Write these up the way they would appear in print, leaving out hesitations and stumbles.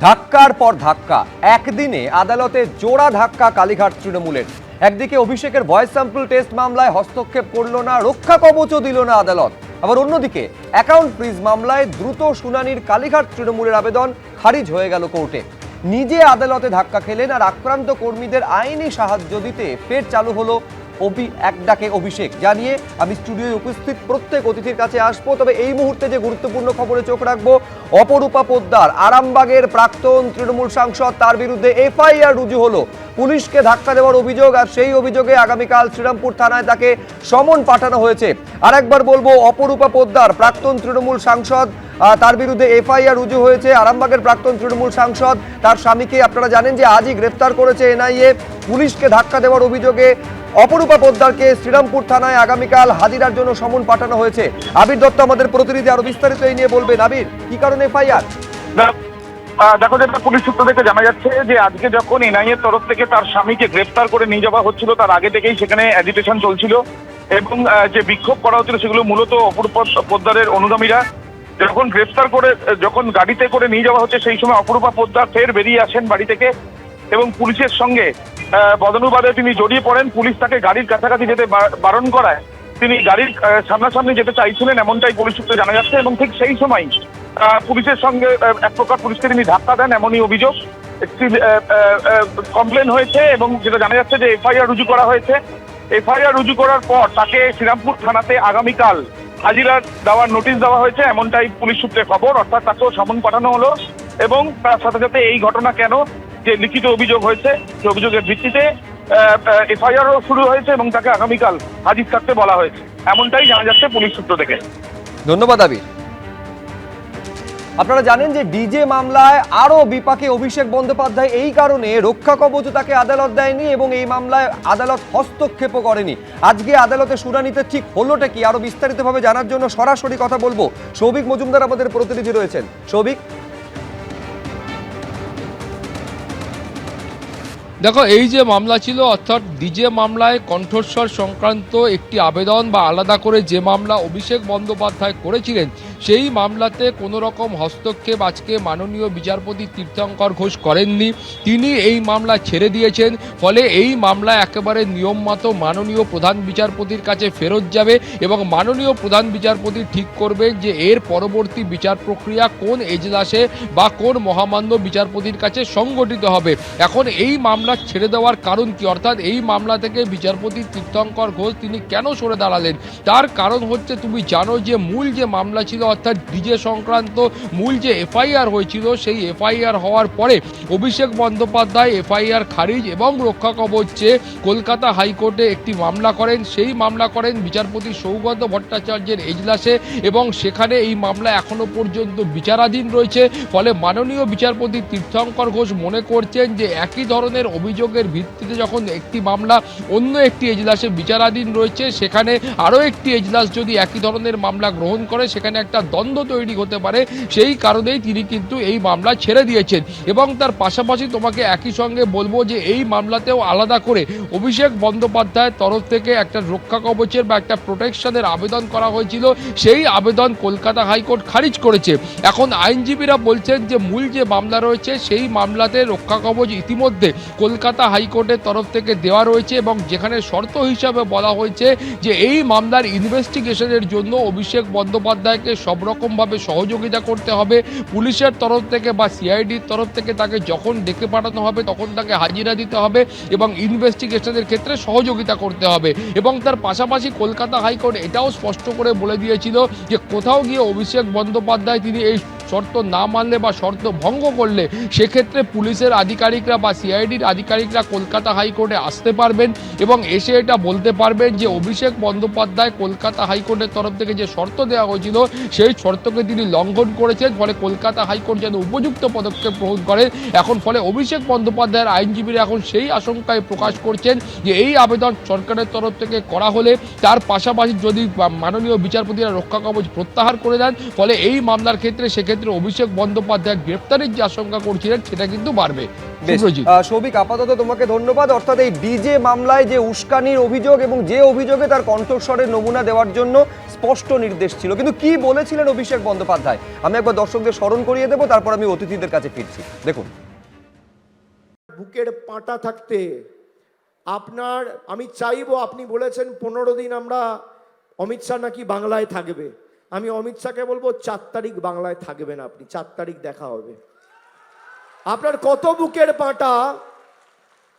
ধাক্কার পর ধাক্কা, একদিনে আদালতে জোড়া ধাক্কা কালীঘাট তৃণমূলের। একদিকে অভিষেকের ভয়েস স্যাম্পল টেস্ট মামলায় হস্তক্ষেপ করল না, রক্ষা কবচও দিল না আদালত। আবার অন্যদিকে অ্যাকাউন্ট ফ্রিজ মামলায় দ্রুত শুনানির কালীঘাট তৃণমূলের আবেদন খারিজ হয়ে গেল কোর্টে। নিজে আদালতে ধাক্কা খেলেন আর আক্রান্ত কর্মীদের আইনি সাহায্য দিতে ফের চালু হলো এক ডাকে অভিষেক। জানিয়ে আমি স্টুডিওয়ে উপস্থিত প্রত্যেক অতিথির কাছে আসবো, তবে এই মুহূর্তে যে গুরুত্বপূর্ণ খবরে চোখ রাখবো, অপরূপা পোদ্দার আরামবাগের প্রাক্তন তৃণমূল সাংসদ, তার বিরুদ্ধে এফআইআর রুজু হলো পুলিশকে ধাক্কা দেওয়ার অভিযোগ। আর সেই অভিযোগে আগামীকাল শ্রীরামপুর থানায় তাকে সমন পাঠানো হয়েছে। আর একবার বলবো, অপরূপা পোদ্দার প্রাক্তন তৃণমূল সাংসদ, তার বিরুদ্ধে এফআইআর রুজু হয়েছে। আরামবাগের প্রাক্তন তৃণমূল সাংসদ, তার স্বামীকে আপনারা জানেন যে আজই গ্রেফতার করেছে এনআইএ। পুলিশকে ধাক্কা দেওয়ার অভিযোগে অপরূপা পোদ্দারকে শ্রীরামপুর থানায় আগামীকাল হাজিরার জন্য সমন পাঠানো হয়েছে। আবির দত্ত আমাদের প্রতিনিধি আরো বিস্তারিত এই নিয়ে বলবেন। আবির, কি কারণে এফআইআর? দেখো, যেটা পুলিশ সূত্র থেকে জানা যাচ্ছে যে আজকে যখন এনআইএ এর তরফ থেকে তার স্বামীকে গ্রেফতার করে নিয়ে যাওয়া হচ্ছিল, তার আগে থেকেই সেখানে অ্যাজিটেশন চলছিল এবং যে বিক্ষোভ করা হচ্ছিল সেগুলো মূলত অপরূপা পোদ্দারের অনুগামীরা। যখন গ্রেফতার করে যখন গাড়িতে করে নিয়ে যাওয়া হচ্ছে, সেই সময় অপরূপা পোদ্দার ফের বেরিয়ে আসেন বাড়ি থেকে এবং পুলিশের সঙ্গে বদানুবাদে তিনি জড়িয়ে পড়েন। পুলিশ তাকে গাড়ির কাছাকাছি যেতে বারণ করায় তিনি গাড়ির সামনাসামনি যেতে চাইছিলেন, এমনটাই পুলিশ সূত্রে জানা যাচ্ছে। এবং ঠিক সেই সময় পুলিশের সঙ্গে এক প্রকার পুলিশকে তিনি ধাক্কা দেন, এমনই অভিযোগ। একটি কমপ্লেন হয়েছে এবং যেটা জানা যাচ্ছে যে এফআইআর রুজু করা হয়েছে। এফআইআর রুজু করার পর তাকে শ্রীরামপুর থানাতে আগামীকাল হাজিরা দেওয়ার নোটিশ দেওয়া হয়েছে, এমনটাই পুলিশ সূত্রে খবর। অর্থাৎ তাকেও সমন পাঠানো হলো এবং তার সাথে সাথে এই ঘটনা কেন, যে লিখিত অভিযোগ হয়েছে, যে অভিযোগের ভিত্তিতে এফআইআরও শুরু হয়েছে এবং তাকে আগামীকাল হাজির থাকতে বলা হয়েছে, এমনটাই জানা যাচ্ছে পুলিশ সূত্র থেকে। ধন্যবাদ আবির। আপনারা জানেন যে ডিজে মামলায় আরো বিপাকে অভিষেক বন্দ্যোপাধ্যায়, এই কারণে রক্ষা কবচ তাকে আদালত দেয়নি এবং এই মামলায় আদালত হস্তক্ষেপও করেনি। আজকে আদালতে শুনানিতে ঠিক হলোটা কি, আরো বিস্তারিতভাবে জানার জন্য সরাসরি কথা বলবো। সৌভিক মজুমদার আমাদের প্রতিনিধি রয়েছেন। সৌভিক, দেখো, এই যে মামলা ছিল, অর্থাৎ ডিজে মামলায় কণ্ঠস্বর সংক্রান্ত একটি আবেদন বা আলাদা করে যে মামলা অভিষেক বন্দ্যোপাধ্যায় করেছিলেন, সেই মামলাতে কোনো রকম হস্তক্ষেপ আজকে মাননীয় বিচারপতি তীর্থঙ্কর ঘোষ করেননি। তিনি এই মামলা ছেড়ে দিয়েছেন। ফলে এই মামলা একেবারে নিয়মমতো মাননীয় প্রধান বিচারপতির কাছে ফেরত যাবে এবং মাননীয় প্রধান বিচারপতি ঠিক করবেন যে এর পরবর্তী বিচার প্রক্রিয়া কোন এজলাসে বা কোন মহামান্য বিচারপতির কাছে সংগঠিত হবে। এখন এই মামলা ছেড়ে দেওয়ার কারণ কি, অর্থাৎ এই মামলা থেকে বিচারপতি তীর্থঙ্কর ঘোষ তিনি কেন সরে দাঁড়ালেন, তার কারণ হচ্ছে, তুমি জানো যে মূল যে মামলা ছিল, অর্থাৎ ডিজে সংক্রান্ত মূল যে এফআইআর হয়েছিল, সেই এফআইআর হওয়ার পরে অভিষেক বন্দ্যোপাধ্যায় এফআইআর খারিজ এবং রক্ষা কবচ চেয়ে কলকাতা হাইকোর্টে একটি মামলা করেন। সেই মামলা করেন বিচারপতি সৌগত ভট্টাচার্যের এজলাসে এবং সেখানে এই মামলা এখনো পর্যন্ত বিচারাধীন রয়েছে। ফলে মাননীয় বিচারপতি তীর্থঙ্কর ঘোষ মনে করছেন যে একই ধরনের অভিযোগের ভিত্তিতে যখন একটি মামলা অন্য একটি এজলাসে বিচারাধীন রয়েছে, সেখানে আরও একটি এজলাস যদি একই ধরনের মামলা গ্রহণ করে, সেখানে একটা দ্বন্দ্ব তৈরি হতে পারে। সেই কারণেই তিনি কিন্তু এই মামলা ছেড়ে দিয়েছেন। এবং তার পাশাপাশি তোমাকে একই সঙ্গে বলবো যে এই মামলাতেও আলাদা করে অভিষেক বন্দ্যোপাধ্যায়ের তরফ থেকে একটা রক্ষা কবচের বা একটা প্রোটেকশনের আবেদন করা হয়েছিল, সেই আবেদন কলকাতা হাইকোর্ট খারিজ করেছে। এখন আইনজীবীরা বলছেন যে মূল যে মামলা রয়েছে, সেই মামলাতে রক্ষা কবচ ইতিমধ্যে কলকাতা হাইকোর্টের তরফ থেকে দেওয়া রয়েছে এবং যেখানে শর্ত হিসাবে বলা হয়েছে যে এই মামলার ইনভেস্টিগেশনের জন্য অভিষেক বন্দ্যোপাধ্যায়কে সব রকমভাবে সহযোগিতা করতে হবে। পুলিশের তরফ থেকে বা সিআইডির তরফ থেকে তাকে যখন ডেকে পাঠানো হবে তখন তাকে হাজিরা দিতে হবে এবং ইনভেস্টিগেশনের ক্ষেত্রে সহযোগিতা করতে হবে। এবং তার পাশাপাশি কলকাতা হাইকোর্ট এটাও স্পষ্ট করে বলে দিয়েছিল যে কোথাও গিয়ে অভিষেক বন্দ্যোপাধ্যায় তিনি এই শর্ত না মানলে বা শর্ত ভঙ্গ করলে সেক্ষেত্রে পুলিশের আধিকারিকরা বা সিআইডির আধিকারিকরা কলকাতা হাইকোর্টে আসতে পারবেন এবং এসে এটা বলতে পারবেন যে অভিষেক বন্দ্যোপাধ্যায় কলকাতা হাইকোর্টের তরফ থেকে যে শর্ত দেওয়া হয়েছিল, সেই শর্তকে তিনি লঙ্ঘন করেছেন। ফলে কলকাতা হাইকোর্ট যেন উপযুক্ত পদক্ষেপ গ্রহণ করে। এখন ফলে অভিষেক বন্দ্যোপাধ্যায়ের আইনজীবীরা এখন সেই আশঙ্কায় প্রকাশ করছেন যে এই আবেদন সরকারের তরফ থেকে করা হলে, তার পাশাপাশি যদি মাননীয় বিচারপতিরা রক্ষা কবচ প্রত্যাহার করে দেন, ফলে এই মামলার ক্ষেত্রে সেক্ষেত্রে অভিষেক বন্দ্যোপাধ্যায় গ্রেফতারের যে আশঙ্কা করছিলেন সেটা কিন্তু বাড়বে। সৌভিক, আপাতত তোমাকে ধন্যবাদ। অর্থাৎ এই ডিজে মামলায় যে উস্কানির অভিযোগ এবং যে অভিযোগে তার কণ্ঠস্বরের নমুনা দেওয়ার জন্য স্পষ্ট নির্দেশ ছিল। কিন্তু কি বলেছিলেন অভিষেক বন্দ্যোপাধ্যায় আমি একবার দর্শকদের স্মরণ করিয়ে দেবো, তারপর আমি অতিথিদের কাছে ফিরছি। দেখুন। বুকের পাটা থাকতে আপনার, আমি চাইবো, আপনি বলেছেন 15 দিন আমরা অমিত শাহ নাকি বাংলায় থাকবে, আমি অমিত শাহকে বলবো 4 তারিখ বাংলায় থাকবেন আপনি, 4 তারিখ দেখা হবে। আপনার কত বুকের পাটা,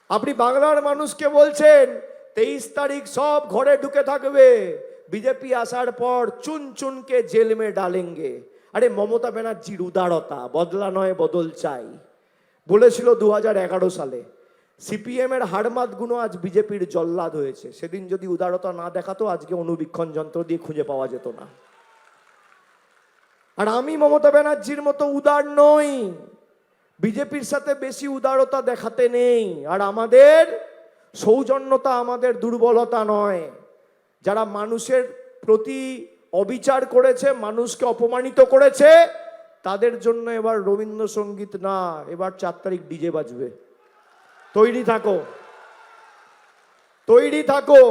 আপনি বাংলার মানুষকে বলছেন 23 তারিখ সব ঘরে ঢুকে থাকবে, বিজেপি আসার পর চুন চুনকে জেল মে ডালেঙ্গে। আরে মমতা ব্যানার্জির উদারতা, বদলা নয় বদল চাই বলেছিল 2011 সালে। সিপিএম এর হাড়মাতগুলো আজ বিজেপির জল্লাদ হয়েছে। সেদিন যদি উদারতা না দেখাতো আজকে অনুবীক্ষণ যন্ত্র দিয়ে খুঁজে পাওয়া যেত না। আর আমি মমতা ব্যানার্জির মতো উদার নই, বিজেপির সাথে বেশি উদারতা দেখাতে নেই। আর আমাদের সৌজন্যতা আমাদের দুর্বলতা নয়। যারা মানুষের প্রতি অবিচার করেছে, মানুষকে অপমানিত করেছে, তাদের জন্য এবার রবীন্দ্রসঙ্গীত না, এবার 4 তারিখ ডিজে বাজবে। তৈরি থাকো, তৈরি থাকো।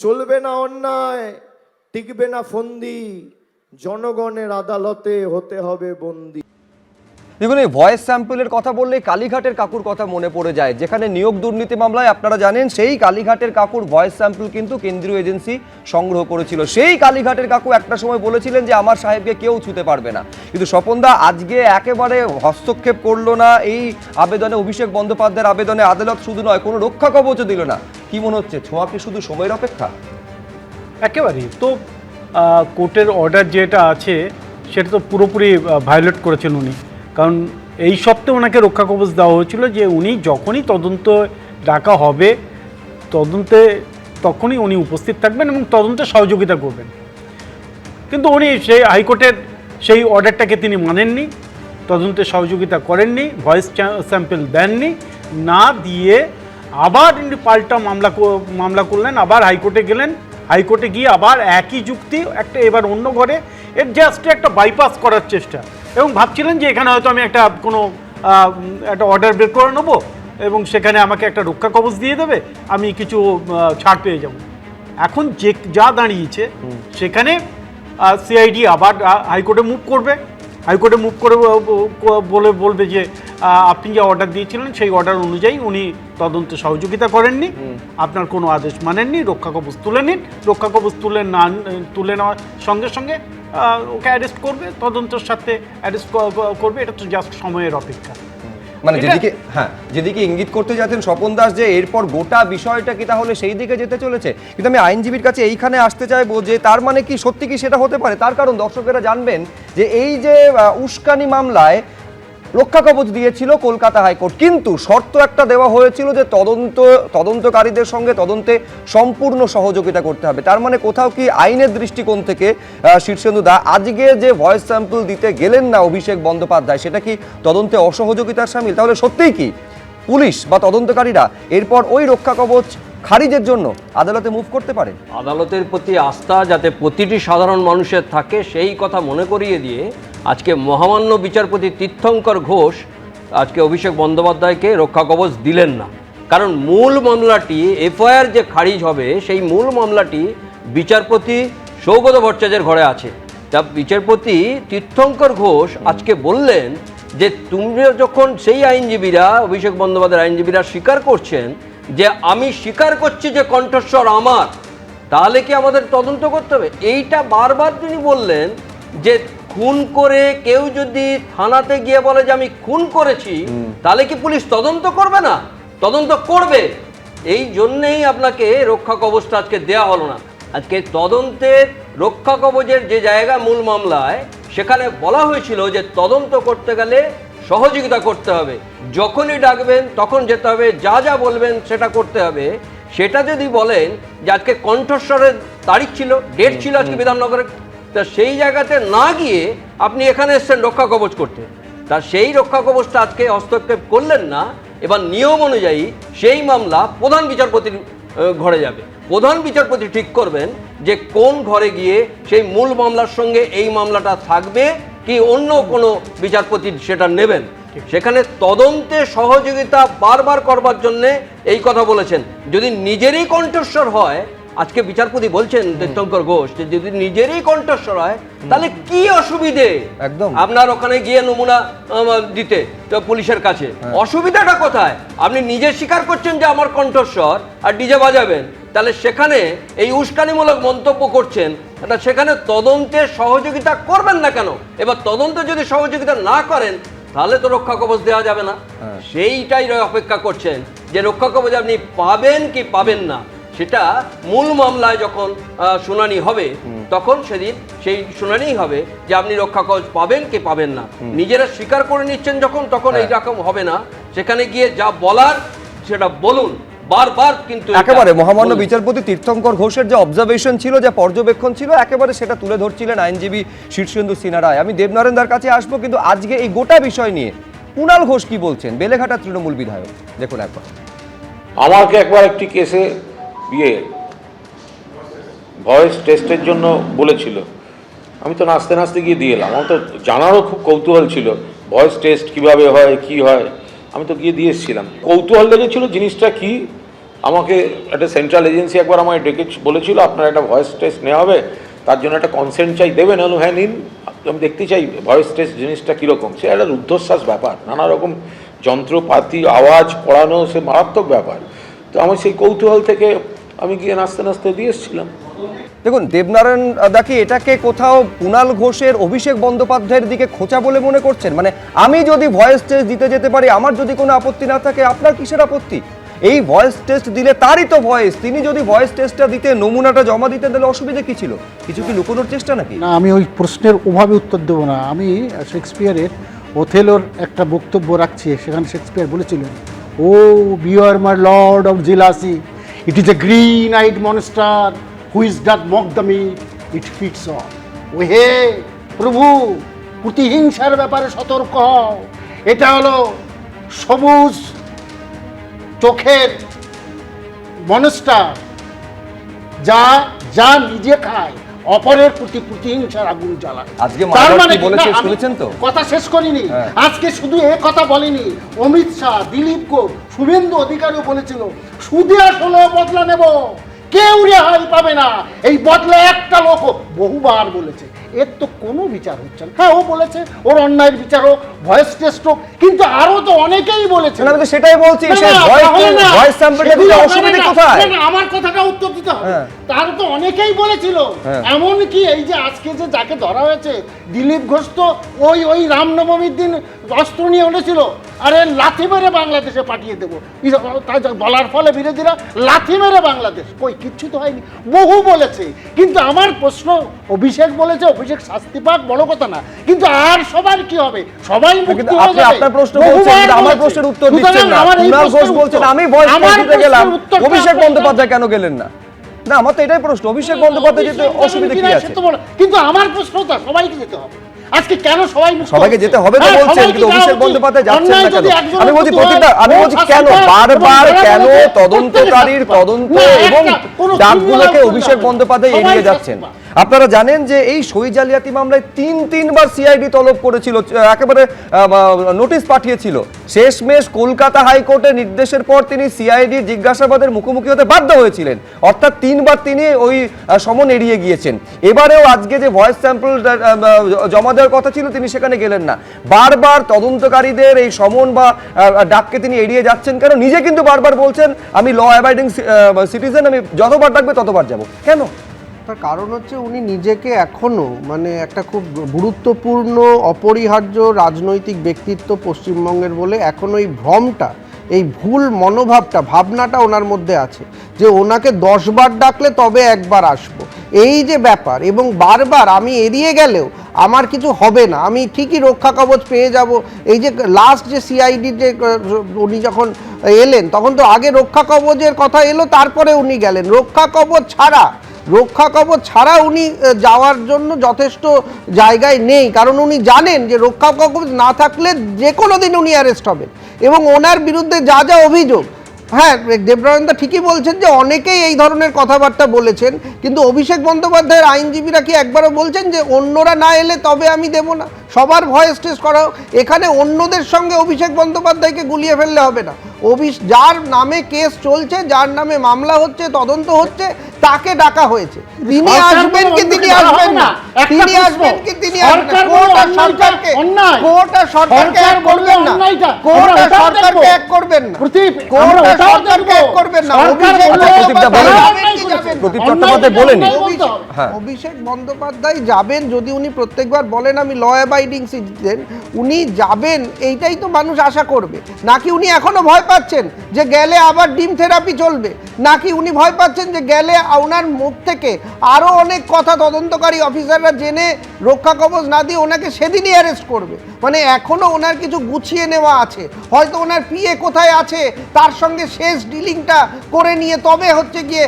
চলবে না অন্যায়, টিকবে না ফন্দি, জনগণের আদালতে হতে হবে বন্দী। দেখুন, এই ভয়েস স্যাম্পলের কথা বললে কালীঘাটের কাকুর কথা মনে পড়ে যায়, যেখানে নিয়োগ দুর্নীতি মামলায় আপনারা জানেন সেই কালীঘাটের কাকুর ভয়েস স্যাম্পল কিন্তু কেন্দ্রীয় এজেন্সি সংগ্রহ করেছিল। সেই কালীঘাটের কাকু একটা সময় বলেছিলেন যে আমার সাহেবকে কেউ ছুতে পারবে না। কিন্তু স্বপনদা আজকে একেবারে হস্তক্ষেপ করলো না এই আবেদনে, অভিষেক বন্দ্যোপাধ্যায়ের আবেদনে। আদালত শুধু নয়, কোনো রক্ষা কবচও দিল না। কি মনে হচ্ছে, ছোঁয়া কি শুধু সময়ের অপেক্ষা? একেবারেই তো কোর্টের অর্ডার যেটা আছে সেটা তো পুরোপুরি ভায়োলেট করেছেন উনি। কারণ এই সত্ত্বেও ওনাকে রক্ষা কবচ দেওয়া হয়েছিল যে উনি যখনই তদন্ত ডাকা হবে তদন্তে তখনই উনি উপস্থিত থাকবেন এবং তদন্তে সহযোগিতা করবেন। কিন্তু উনি সেই হাইকোর্টের সেই অর্ডারটাকে তিনি মানেননি, তদন্তে সহযোগিতা করেননি, ভয়েস স্যাম্পল দেননি, না দিয়ে আবার পাল্টা মামলা করলেন, আবার হাইকোর্টে গেলেন। হাইকোর্টে গিয়ে আবার একই যুক্তি, একটা এবার অন্য ঘরে, এর জাস্ট একটা বাইপাস করার চেষ্টা। এবং ভাবছিলেন যে এখানে হয়তো আমি একটা অর্ডার বের করে নেবো এবং সেখানে আমাকে একটা রক্ষা কবচ দিয়ে দেবে, আমি কিছু ছাড় পেয়ে যাব। এখন যে যা দাঁড়িয়েছে সেখানে সিআইডি আবার হাইকোর্টে মুভ করবে। হাইকোর্টে মুভ করে বলবে যে আপনি যে অর্ডার দিয়েছিলেন সেই অর্ডার অনুযায়ী উনি তদন্তে সহযোগিতা করেননি, আপনার কোনো আদেশ মানেননি, রক্ষা কবচ তুলে নিন। রক্ষা কবচ তুলে নেওয়ার সঙ্গে সঙ্গে ওকে অ্যারেস্ট করবে, তদন্তের সাথে অ্যারেস্ট করবে। এটা তো জাস্ট সময়ের অপেক্ষা। মানে যেদিকে ইঙ্গিত করতে যাচ্ছেন স্বপন দাস, যে এরপর গোটা বিষয়টা কি তাহলে সেই দিকে যেতে চলেছে। কিন্তু আমি আইনজীবীর কাছে এইখানে আসতে চাইবো যে তার মানে কি সত্যি কি সেটা হতে পারে। তার কারণ দর্শকেরা জানবেন যে এই যে উস্কানি মামলায় রক্ষা কবচ দিয়েছিল কলকাতা হাইকোর্ট, কিন্তু শর্ত একটা দেওয়া হয়েছিল যে তদন্তকারীদের সঙ্গে তদন্তে সম্পূর্ণ সহযোগিতা করতে হবে। তার মানে কোথাও কি আইনের দৃষ্টিকোণ থেকে শীর্ষেন্দু দা আজকে যে ভয়েস স্যাম্পল দিতে গেলেন না অভিষেক বন্দ্যোপাধ্যায়, সেটা কি তদন্তে অসহযোগিতার সামিল? তাহলে সত্যিই কি পুলিশ বা তদন্তকারীরা এরপর ওই রক্ষা কবচ খারিজের জন্য আদালতে মুভ করতে পারে? আদালতের প্রতি আস্থা যাতে প্রতিটি সাধারণ মানুষের থাকে সেই কথা মনে করিয়ে দিয়ে আজকে মহামান্য বিচারপতি তীর্থঙ্কর ঘোষ আজকে অভিষেক বন্দ্যোপাধ্যায়কে রক্ষা কবচ দিলেন না। কারণ মূল মামলাটি এফআইআর যে খারিজ হবে সেই মূল মামলাটি বিচারপতি সৌগত ভট্টাচার্যের ঘরে আছে। তা বিচারপতি তীর্থঙ্কর ঘোষ আজকে বললেন যে তুমি যখন সেই আইনজীবীরা, অভিষেক বন্দ্যোপাধ্যায়ের আইনজীবীরা স্বীকার করছেন যে আমি স্বীকার করছি যে কণ্ঠস্বর আমার, তাহলে কি আমাদের তদন্ত করতে হবে? এইটা বারবার তিনি বললেন যে খুন করে কেউ যদি থানাতে গিয়ে বলে যে আমি খুন করেছি, তাহলে কি পুলিশ তদন্ত করবে না? তদন্ত করবে। এই জন্যেই আপনাকে রক্ষা কবচটা আজকে দেওয়া হলো না। আজকে তদন্তের রক্ষা কবচের যে জায়গা মূল মামলায়, সেখানে বলা হয়েছিল যে তদন্ত করতে গেলে সহযোগিতা করতে হবে, যখনই ডাকবেন তখন যেতে হবে, যা যা বলবেন সেটা করতে হবে। সেটা যদি বলেন যে আজকে কণ্ঠস্বরের তারিখ ছিল, ডেট ছিল আজকে বিধাননগরে, তা সেই জায়গাতে না গিয়ে আপনি এখানে এসছেন রক্ষা কবচ করতে, তা সেই রক্ষা কবচটা আজকে হস্তক্ষেপ করলেন না। এবার নিয়ম অনুযায়ী সেই মামলা প্রধান বিচারপতির ঘরে যাবে। প্রধান বিচারপতি ঠিক করবেন যে কোন ঘরে গিয়ে সেই মূল মামলার সঙ্গে এই মামলাটা থাকবে কি অন্য কোনো বিচারপতি সেটা নেবেন। সেখানে তদন্তে সহযোগিতা বারবার করবার জন্য এই কথা বলেছেন। যদি নিজেরই কণ্ঠস্বর হয় আজকে বিচারপতি বলছেন তীর্থঙ্কর ঘোষ যে যদি নিজেরই কণ্ঠস্বর হয় তাহলে কি অসুবিধে একদম। আপনার ওখানে গিয়ে নমুনা দিতে তো পুলিশের কাছে অসুবিধাটা কোথায়? আপনি নিজে স্বীকার করছেন যে আমার কণ্ঠস্বর আর ডিজে বাজাবেন, তাহলে সেখানে এই উস্কানিমূলক মন্তব্য করছেন, সেখানে তদন্তের সহযোগিতা করবেন না কেন? এবার তদন্তে যদি সহযোগিতা না করেন তাহলে তো রক্ষা কবচ দেওয়া যাবে না। সেইটাই অপেক্ষা করছেন যে রক্ষা কবচ আপনি পাবেন কি পাবেন না, সেটা মূল মামলায় যখন শুনানি হবে তখন সেদিন সেই শুনানি হবে যে আপনি রক্ষা কবচ পাবেন কি পাবেন না। নিজেরা স্বীকার করে নিচ্ছেন যখন, তখন এইরকম হবে না। সেখানে গিয়ে যা বলার সেটা বলুন, বারবার কিন্তু একেবারে মহামান্য বিচারপতি তীর্থঙ্কর ঘোষের যে অবজারভেশন ছিল, যে পর্যবেক্ষণ ছিল, একেবারে সেটা তুলে ধরছিলেন আইনজীবী শীর্ষেন্দু সিনহা রায়। আমি দেবনারায়ণদার কাছে আসবো, কিন্তু আজকে এই গোটা বিষয় নিয়ে কুণাল ঘোষ কি বলছেন, বেলেঘাটা তৃণমূল বিধায়ক, দেখুন একবার। আমাকে একবার একটি কেসে ভয়েস টেস্টের জন্য বলেছিল, আমি তো নাচতে নাচতে গিয়ে দিয়ে এলাম। আমার তো জানারও খুব কৌতূহল ছিল ভয়েস টেস্ট কিভাবে হয়, কি হয়। আমি তো গিয়ে দিয়ে এসেছিলাম, কৌতূহল লেগেছিল জিনিসটা কি। আমাকে একটা সেন্ট্রাল এজেন্সি একবার আমায় ডেকে বলেছিল আপনার একটা ভয়েস টেস্ট নেওয়া হবে, তার জন্য একটা কনসেন্ট চাই, দেবেন? হলো হ্যাঁ নিন, আমি দেখতে চাই ভয়েস টেস্ট জিনিসটা কীরকম। সে একটা রুদ্ধশ্বাস ব্যাপার, নানা রকম যন্ত্রপাতি, আওয়াজ পড়ানো, সে মারাত্মক ব্যাপার। তো আমার সেই কৌতূহল থেকে আমি গিয়ে নাচতে নাচতে দিয়ে এসেছিলাম। দেখুন দেবনারায়ণ দা কি এটাকে কোথাও কুণাল ঘোষের অভিষেক বন্দ্যোপাধ্যায়ের দিকে খোঁচা বলে মনে করছেন? মানে আমি যদি ভয়েস টেস্ট দিতে যেতে পারি, আমার যদি কোনো আপত্তি না থাকে, আপনার কিসের আপত্তি? এই ভয়েস টেস্ট দিলে তারই তো ভয়েস, তিনি যদি ভয়েস টেস্টটা দিতে, নমুনাটা জমা দিতে, তাহলে অসুবিধা কি ছিল? কিছু কি লুকোনোর চেষ্টা নাকি? না, আমি ওই প্রশ্নের ওভাবে উত্তর দেবো না। আমি শেক্সপিয়ারের ওথেলোর একটা বক্তব্য রাখছি, সেখানে শেক্সপিয়ার বলেছিলেন, O beware my lord of jealousy, it is a green eyed monster which doth mock the meat it feeds on. ও হে প্রভু, প্রতিহিংসার ব্যাপারে সতর্ক হও। এটা হলো সবুজ চোখের মনস্টার, যা যা নিজে খায়, অপরের প্রতি প্রতিহিংসার আগুন জ্বালায়। আজকে মায়াবতী বলেছে, শুনেছেন তো? কথা শেষ করিনি। আজকে শুধু এ কথা বলেনি, অমিত শাহ, দিলীপ ঘোষ, শুভেন্দু অধিকারীও বলেছিল সুদে আসলে বদলা নেব, কেউ রেহাই পাবে না। এই বদলা একটা লোক বহুবার বলেছে, এর তো কোনো বিচার হচ্ছে না। হ্যাঁ, ও বলেছে ওর অন্যায়ের বিচার হোক, ভয়েস টেস্ট হোক, কিন্তু আরো তো অনেকেই বলেছে। আমি তো সেটাই বলছি, ভয়েস স্যাম্পলটা দিতে অসুবিধা কোথায়? আমার কথাটা উত্তর দিতে হবে। তার তো অনেকেই বলেছিল, এমনকি এই যে আজকে যে যাকে ধরা হয়েছে দিলীপ ঘোষ, তো ওই রামনবমীর দিন অস্ত্র নিয়ে উঠেছিল, আরে লাথি মেরে বাংলাদেশে পাঠিয়ে দেবো, তাই বলার ফলে বিরোধীরা লাথি মেরে বাংলাদেশ, কই কিচ্ছু তো হয়নি। বহু বলেছে, কিন্তু আমার প্রশ্ন, অভিষেক বলেছে অভিষেক শাস্তি পাক, বড় কথা না, কিন্তু আর সবার কি হবে? সবাই মুক্তি হয়ে যাবে। আপনার প্রশ্ন বলছেন, আমার প্রশ্নের উত্তর দিচ্ছেন না। কুণাল ঘোষ বলছেন আমি ভয়েস টেস্ট দিতে গেলাম, অভিষেক বন্দ্যোপাধ্যায় কেন গেলেন না? না, আমার তো এটাই প্রশ্ন, অভিষেক বন্দ্যোপাধ্যায় যেতে অসুবিধা কি আছে? কিন্তু আমার প্রশ্নটা সবাইকে যেতে হবে। আজকে কেন সবাইকে যেতে হবে তো বলছেন, কিন্তু অভিষেক বন্দ্যোপাধ্যায় যাচ্ছেন না কেন? আমি বলছি আমি বলছি কেন বারবার কেন তদন্তকারীর তদন্ত এবং ডাকগুলোকে অভিষেক বন্দ্যোপাধ্যায় এড়িয়ে যাচ্ছেন? আপনারা জানেন যে এই সই জালিয়াতি মামলায় তিনবার সিআইডি তলব করেছিল, একেবারে নোটিশ পাঠিয়েছিল। শেষমেশ কলকাতা হাইকোর্টের নির্দেশের পর তিনি সিআইডির জিজ্ঞাসাবাদের মুখোমুখি হতে বাধ্য হয়েছিলেন, অর্থাৎ তিনবার তিনি ওই সমন এড়িয়ে গিয়েছেন। এবারেও আজকে যে ভয়েস স্যাম্পল জমা দেওয়ার কথা ছিল, তিনি সেখানে গেলেন না। বারবার তদন্তকারীদের এই সমন বা ডাককে তিনি এড়িয়ে যাচ্ছেন কেন? নিজে কিন্তু বারবার বলছেন আমি ল অ্যাবাইডিং সিটিজেন, আমি যতবার ডাকবে ততবার যাব। কেন? তার কারণ হচ্ছে উনি নিজেকে এখনো মানে একটা খুব গুরুত্বপূর্ণ অপরিহার্য রাজনৈতিক ব্যক্তিত্ব পশ্চিমবঙ্গের বলে এখনো এই ভ্রমটা, এই ভুল মনোভাবটা, ভাবনাটা ওনার মধ্যে আছে যে ওনাকে 10 বার ডাকলে তবে একবার আসবো, এই যে ব্যাপার। এবং বারবার আমি এড়িয়ে গেলেও আমার কিছু হবে না, আমি ঠিকই রক্ষা কবচ পেয়ে যাব। এই যে লাস্ট যে সিআইডি যে উনি যখন এলেন, তখন তো আগে রক্ষা কবচের কথা এলো, তারপরে উনি গেলেন। রক্ষা কবচ ছাড়া উনি যাওয়ার জন্য যথেষ্ট জায়গায় নেই, কারণ উনি জানেন যে রক্ষা কবচ না থাকলে যে কোনো দিন উনি অ্যারেস্ট হবেন। এবং ওনার বিরুদ্ধে যা যা অভিযোগ, হ্যাঁ দেবনারায়ণদা ঠিকই বলছেন যে অনেকেই এই ধরনের কথাবার্তা বলেছেন, কিন্তু অভিষেক বন্দ্যোপাধ্যায়ের আইনজীবীরা কি একবারও বলছেন যে অন্যরা না এলে তবে আমি দেব না? সবার ভয়েস টেস্ট করাও, এখানে অন্যদের সঙ্গে অভিষেক বন্দ্যোপাধ্যায়কে গুলিয়ে ফেললে হবে না। যার নামে কেস চলছে, যার নামে মামলা হচ্ছে, তদন্ত হচ্ছে, তাকে ডাকা হয়েছে। তিনি আসবেন কি তিনি আসবেন না, তিনি আসবেন কি তিনি আসবেন না। কোর্ট আর সরকারকে এক করবেন না, কোর্ট আর সরকারকে এক করবেন না, কোর্ট আর সরকারকে এক করবেন না। অভিষেক বন্দ্যোপাধ্যায় যাবেন, যদি উনি প্রত্যেকবার বলেন আমি ল অ্যাবাইডিং সিটিজেন, উনি যাবেন এইটাই তো মানুষ আশা করবে। নাকি উনি এখনো ভয় পাচ্ছেন যে গেলে আবার ডিম থেরাপি চলবে, নাকি উনি ভয় পাচ্ছেন যে গেলে ওনার মুখ থেকে আরো অনেক কথা তদন্তকারী অফিসাররা জেনে রক্ষা কবচ না দিয়ে ওনাকে সেদিনই অ্যারেস্ট করবে। মানে এখনো ওনার কিছু গুছিয়ে নেওয়া আছে, হয়তো ওনার পিএ কোথায় আছে তার সঙ্গে শেষ ডিলিংটা করে নিয়ে তবে হচ্ছে গিয়ে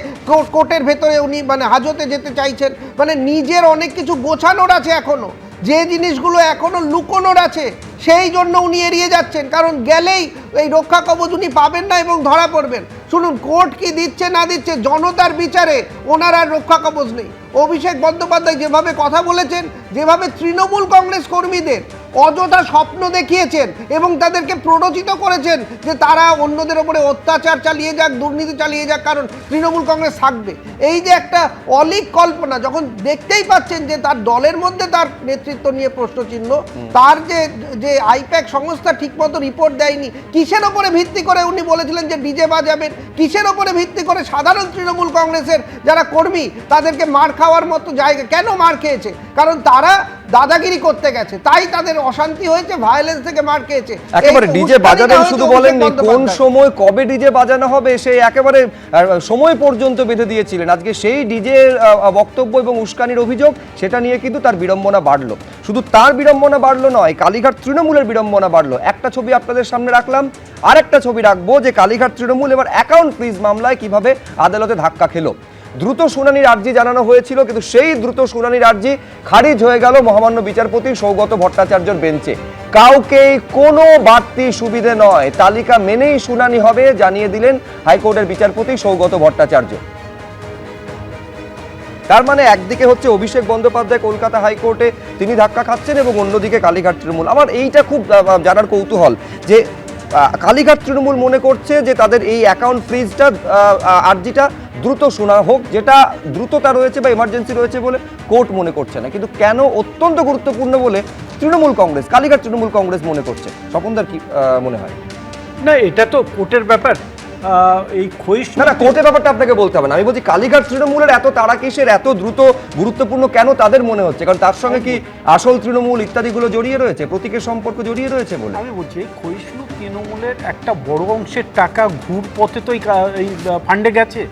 কোর্টের ভেতরে উনি মানে হাজতে যেতে চাইছেন। মানে নিজের অনেক কিছু গোছানোর আছে এখনো, যে জিনিসগুলো এখনো লুকোনোর আছে সেই জন্য উনি এড়িয়ে যাচ্ছেন, কারণ গেলেই এই রক্ষা কবচ উনি পাবেন না এবং ধরা পড়বেন। শুনুন, কোর্ট কি দিচ্ছে না দিচ্ছে, জনতার বিচারে ওনার আর রক্ষা কবচ নেই। অভিষেক বন্দ্যোপাধ্যায় যেভাবে কথা বলেছেন, যেভাবে তৃণমূল কংগ্রেস কর্মীদের অযথা স্বপ্ন দেখিয়েছেন এবং তাদেরকে প্ররোচিত করেছেন যে তারা অন্যদের ওপরে অত্যাচার চালিয়ে যাক, দুর্নীতি চালিয়ে যাক, কারণ তৃণমূল কংগ্রেস থাকবে, এই যে একটা অলীক কল্পনা, যখন দেখতেই পাচ্ছেন যে তার দলের মধ্যে তার নেতৃত্ব নিয়ে প্রশ্নচিহ্ন, তার যে আইপ্যাক সংস্থা ঠিকমতো রিপোর্ট দেয়নি, কিসের ওপরে ভিত্তি করে উনি বলেছিলেন যে ডিজে বাজাবেন, কিসের ওপরে ভিত্তি করে সাধারণ তৃণমূল কংগ্রেসের যারা কর্মী তাদেরকে মার খাওয়ার মতো জায়গা, কেন মার খেয়েছে? কারণ তারা দাদাগিরি করতে গেছে, তাই তাদের অশান্তি হয়েছে, ভায়োলেন্স থেকে মার খেয়েছে। একেবারে ডিজে বাজাবেন শুধু বলেননি, কোন সময় কবে ডিজে বাজানো হবে সেই একেবারে সময় পর্যন্ত বেঁধে দিয়েছিলেন। আজকে সেই ডিজে বক্তব্য এবং উস্কানির অভিযোগ, সেটা নিয়ে কিন্তু তার বিড়ম্বনা বাড়লো। শুধু তার বিড়ম্বনা বাড়লো নয়, কালীঘাট তৃণমূলের বিড়ম্বনা বাড়লো। একটা ছবি আপনাদের সামনে রাখলাম, আরেকটা ছবি রাখবো যে কালীঘাট তৃণমূল এবার অ্যাকাউন্ট ফ্রিজ মামলায় কিভাবে আদালতে ধাক্কা খেলো। দ্রুত শুনানির আর্জি জানানো হয়েছিল, কিন্তু সেই দ্রুত শুনানির আর্জি খারিজ হয়ে গেল মহামান্য বিচারপতি সৌগত ভট্টাচার্যের বেঞ্চে। কাউকেই কোনো বাড়তি সুবিধে নয়, তালিকা মেনেই শুনানি হবে জানিয়ে দিলেন হাইকোর্টের বিচারপতি সৌগত ভট্টাচার্য। তার মানে একদিকে হচ্ছে অভিষেক বন্দ্যোপাধ্যায় কলকাতা হাইকোর্টে তিনি ধাক্কা খাচ্ছেন এবং অন্যদিকে কালীঘাট তৃণমূল। আমার এইটা খুব জানার কৌতূহল যে কালীঘাট তৃণমূল মনে করছে যে তাদের এই অ্যাকাউন্ট ফ্রিজটা আর্জিটা দ্রুত শোনা হোক, যেটা দ্রুততা রয়েছে বা ইমার্জেন্সি রয়েছে বলে কোর্ট মনে করছে না, কিন্তু কেন অত্যন্ত গুরুত্বপূর্ণ বলে তৃণমূল কংগ্রেস, কালীঘাট তৃণমূল কংগ্রেস মনে করছে। স্বপনদার কি মনে হয়? না, এটা তো কোর্টের ব্যাপার। এই ক্ষয়িষ্ণু না, কোর্টের ব্যাপারটা আপনাকে বলতে হবে না, আমি বলছি কালীঘাট তৃণমূলের এত তাড়া কিসের, এত দ্রুত গুরুত্বপূর্ণ কেন তাদের মনে হচ্ছে? কারণ তার সঙ্গে কি আসল তৃণমূল ইত্যাদিগুলো জড়িয়ে রয়েছে, প্রতীকের সম্পর্ক জড়িয়ে রয়েছে বলে আমি বলছি। ক্ষয়িষ্ণু তৃণমূলের একটা বড় অংশের টাকা ঘুর পথে তো এই ফান্ডে গেছে,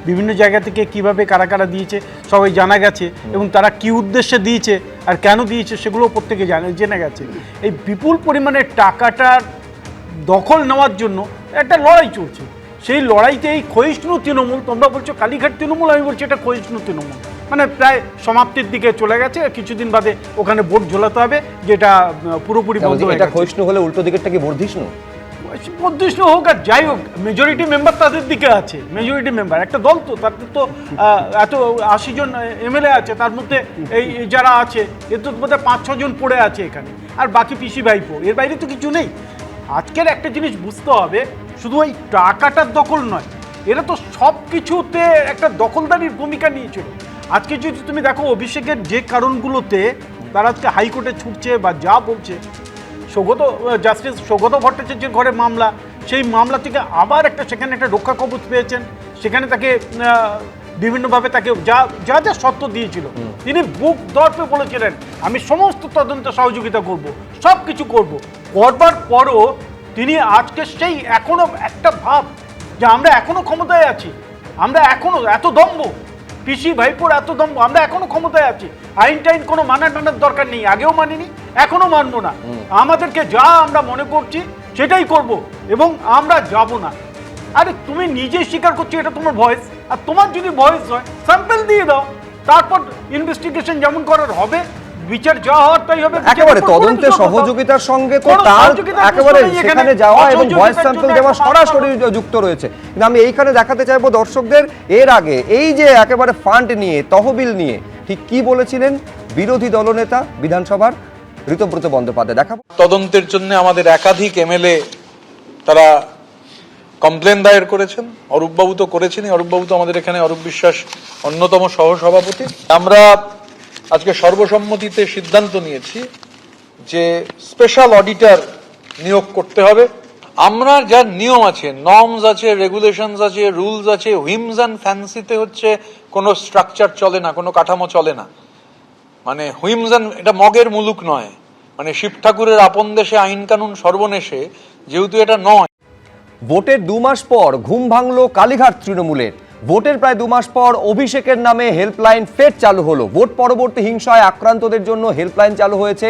বিভিন্ন জায়গা থেকে কিভাবে কারা কারা দিয়েছে সবাই জানা গেছে, এবং তারা কি উদ্দেশ্যে দিয়েছে আর কেন দিয়েছে সেগুলো প্রত্যেকে জেনে গেছে। এই বিপুল পরিমাণের টাকাটার দখল নেওয়ার জন্য একটা লড়াই চলছে, সেই লড়াইতে এই ক্ষয়িষ্ণু তৃণমূল, তোমরা বলছো কালীঘাট তৃণমূল, আমি বলছি এটা ক্ষয়িষ্ণু তৃণমূল, মানে প্রায় সমাপ্তির দিকে চলে গেছে। কিছুদিন বাদে ওখানে ভোট ঝোলাতে হবে, যেটা পুরোপুরি বন্ধ হয়ে গেছে। ক্ষয়িষ্ণু হলে উল্টো দিকেরটা কি বর্ধিষ্ণু? বর্ধিষ্ণু হোক আর যাই হোক, মেজরিটি মেম্বার তাদের দিকে আছে। মেজরিটি মেম্বার একটা দল, তো তাদের তো এত 80 জন এমএলএ আছে, তার মধ্যে এই যারা আছে এর তো বোধহয় 5-6 জন পড়ে আছে এখানে, আর বাকি পিসি ভাইপো, এর বাইরে তো কিছু নেই। আজকের একটা জিনিস বুঝতে হবে, শুধু ওই টাকাটার দখল নয়, এরা তো সব কিছুতে একটা দখলদারির ভূমিকা নিয়েছিল। আজকে যদি তুমি দেখো অভিষেকের যে কারণগুলোতে তারা আজকে হাইকোর্টে ছুটছে বা যা বলছে, জাস্টিস সৌগত ভট্টাচার্যের ঘরে মামলা, সেই মামলা থেকে আবার সেখানে একটা রক্ষা কবচ পেয়েছেন, সেখানে তাকে বিভিন্নভাবে তাকে যা যা যা শর্ত দিয়েছিল তিনি বুক দর্পে বলেছিলেন আমি সমস্ত তদন্তে সহযোগিতা করব, সব কিছু করবার পরও তিনি আজকে সেই এখনো একটা ভাব যে আমরা এখনো ক্ষমতায় আছি, আমরা এখনো এত দম্ভ, পিসি ভাইপোর এত দম্ভ, আমরা এখনো ক্ষমতায় আছি, আইন টাইন কোনো মানার দরকার নেই, আগেও মানিনি এখনো মানবো না, আমাদেরকে যা আমরা মনে করছি সেটাই করব এবং আমরা যাব না। আরে তুমি নিজেই স্বীকার করছো এটা তোমার ভয়েস, আর তোমার যদি ভয়েস হয় স্যাম্পল দিয়ে দাও, তারপর ইনভেস্টিগেশন যেমন করার হবে, বিচার যা হওয়ার তাই হবে। একেবারে তদন্তের সহযোগিতার সঙ্গে তো তার একেবারে সেখানে যাওয়া এবং ভয়েস স্যাম্পল দেওয়া সরাসরি যুক্ত রয়েছে। কিন্তু আমি এইখানে দেখাতে চাইবো দর্শকদের, এর আগে এই যে একেবারে ফান্ড নিয়ে, তহবিল নিয়ে ঠিক কি বলেছিলেন বিরোধী দলনেতা বিধানসভার ঋতব্রত বন্দ্যোপাধ্যায়, দেখাবো। তদন্তের জন্য আমাদের একাধিক এমএলএ তারা কমপ্লেন দায়ের করেছেন। অরূপবাবু তো করেছেনই, অরূপবাবু তো আমাদের এখানে, অরূপ বিশ্বাস অন্যতম সহসভাপতি। আমরা আজকে সর্বসম্মতিতে সিদ্ধান্ত নিয়েছি যে স্পেশাল অডিটর নিয়োগ করতে হবে। আমরা যা নিয়ম আছে, নর্মস আছে, রেগুলেশনস আছে, রুলস আছে, হুইমস অ্যান্ড ফ্যান্সিতে হচ্ছে কোনো স্ট্রাকচার চলে না, কোনো কাঠামো চলে না। মানে হুইমস অ্যান্ড, এটা মগের মুলুক নয়, মানে শিব ঠাকুরের আপন দেশে আইন কানুন সর্বনেশে, যেহেতু এটা নয়। ভোটের 2 মাস পর ঘুম ভাঙল কালীঘাট তৃণমূলের। ভোটের প্রায় 2 মাস পর অভিষেকের নামে হেল্পলাইন ফের চালু হলো। ভোট পরবর্তী হিংসায় আক্রান্তদের জন্য হেল্পলাইন চালু হয়েছে।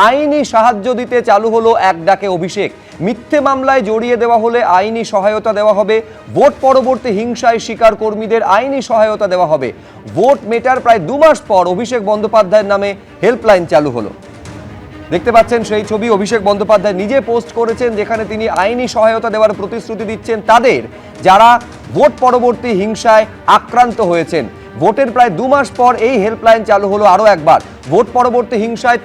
আইনি সাহায্য দিতে চালু হলো এক ডাকে অভিষেক। মিথ্যে মামলায় জড়িয়ে দেওয়া হলে আইনি সহায়তা দেওয়া হবে। ভোট পরবর্তী হিংসায় শিকার কর্মীদের আইনি সহায়তা দেওয়া হবে। ভোট মেটার প্রায় 2 মাস পর অভিষেক বন্দ্যোপাধ্যায়ের নামে হেল্পলাইন চালু হলো। দেখতে পাচ্ছেন সেই ছবি অভিষেক বন্দ্যোপাধ্যায় নিজে পোস্ট করেছেন, যেখানে তিনি আইনি সহায়তা দেওয়ার প্রতিশ্রুতি দিচ্ছেন তাদের যারা ভোট পরবর্তী হিংসায় আক্রান্ত হয়েছেন। ভোটের প্রায় 2 মাস পর এই হেল্পলাইন চালু হলো আরও একবার। ভোট পরবর্তী হিংসায়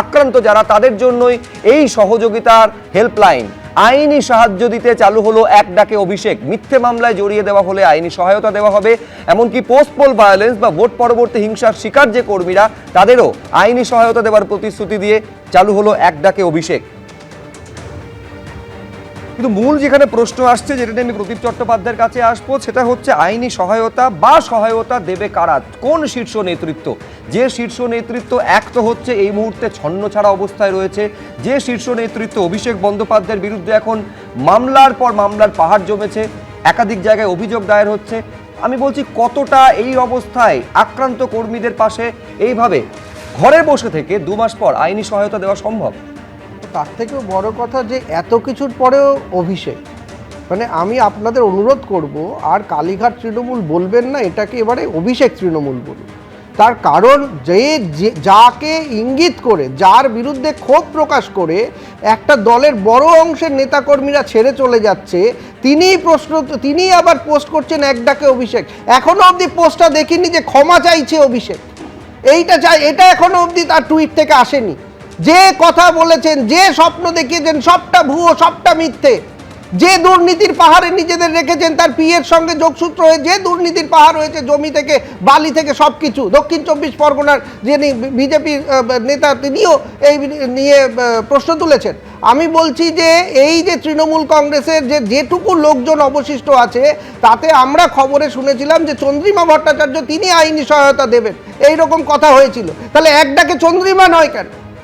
আক্রান্ত যারা, তাদের জন্যই এই সহযোগিতার হেল্পলাইন। আইনি সাহায্য দিতে চালু হলো এক ডাকে অভিষেক। মিথ্যে মামলায় জড়িয়ে দেওয়া হলে আইনি সহায়তা দেওয়া হবে। এমনকি পোস্ট পোল ভায়োলেন্স বা ভোট পরবর্তী হিংসার শিকার যে কর্মীরা, তাদেরও আইনি সহায়তা দেওয়ার প্রতিশ্রুতি দিয়ে চালু হলো এক ডাকে অভিষেক। কিন্তু মূল যেখানে প্রশ্ন আসছে, যেটা নিয়ে আমি প্রদীপ চট্টোপাধ্যায়ের কাছে আসবো, সেটা হচ্ছে আইনি সহায়তা বা সহায়তা দেবে কারা, কোন শীর্ষ নেতৃত্ব। যে শীর্ষ নেতৃত্ব এক তো হচ্ছে এই মুহূর্তে ছন্নছাড়া অবস্থায় রয়েছে, যে শীর্ষ নেতৃত্ব অভিষেক বন্দ্যোপাধ্যায়ের বিরুদ্ধে এখন মামলার পর মামলার পাহাড় জমেছে, একাধিক জায়গায় অভিযোগ দায়ের হচ্ছে। আমি বলছি, কতটা এই অবস্থায় আক্রান্ত কর্মীদের পাশে এইভাবে ঘরে বসে থেকে 2 মাস পর আইনি সহায়তা দেওয়া সম্ভব? তার থেকেও বড় কথা যে এত কিছুর পরেও অভিষেক, মানে আমি আপনাদের অনুরোধ করব, আর কালীঘাট তৃণমূল বলবেন না, এটাকে এবারে অভিষেক তৃণমূল বলুন। তার কারণ যাকে ইঙ্গিত করে, যার বিরুদ্ধে ক্ষোভ প্রকাশ করে একটা দলের বড় অংশের নেতাকর্মীরা ছেড়ে চলে যাচ্ছে, তিনি আবার পোস্ট করছেন এক ডাকে অভিষেক। এখনো অবধি পোস্টটা দেখিনি যে ক্ষমা চাইছে অভিষেক, এটা এখনো অবধি তার টুইট থেকে আসেনি। যে কথা বলেছেন, যে স্বপ্ন দেখিয়েছেন, সবটা ভুয়ো, সবটা মিথ্যে। যে দুর্নীতির পাহাড়ে নিজেদের রেখেছেন, তার পিএর সঙ্গে যোগসূত্র হয়ে যে দুর্নীতির পাহাড় হয়েছে, জমি থেকে বালি থেকে সব কিছু, দক্ষিণ 24 পরগনার যিনি বিজেপি নেতা, তিনিও এই নিয়ে প্রশ্ন তুলেছেন। আমি বলছি যে এই যে তৃণমূল কংগ্রেসের যেটুকু লোকজন অবশিষ্ট আছে, তাতে আমরা খবরে শুনেছিলাম যে চন্দ্রিমা ভট্টাচার্য তিনি আইনি সহায়তা দেবেন, এই রকম কথা হয়েছিল। তাহলে এক ডাকে চন্দ্রিমা নয়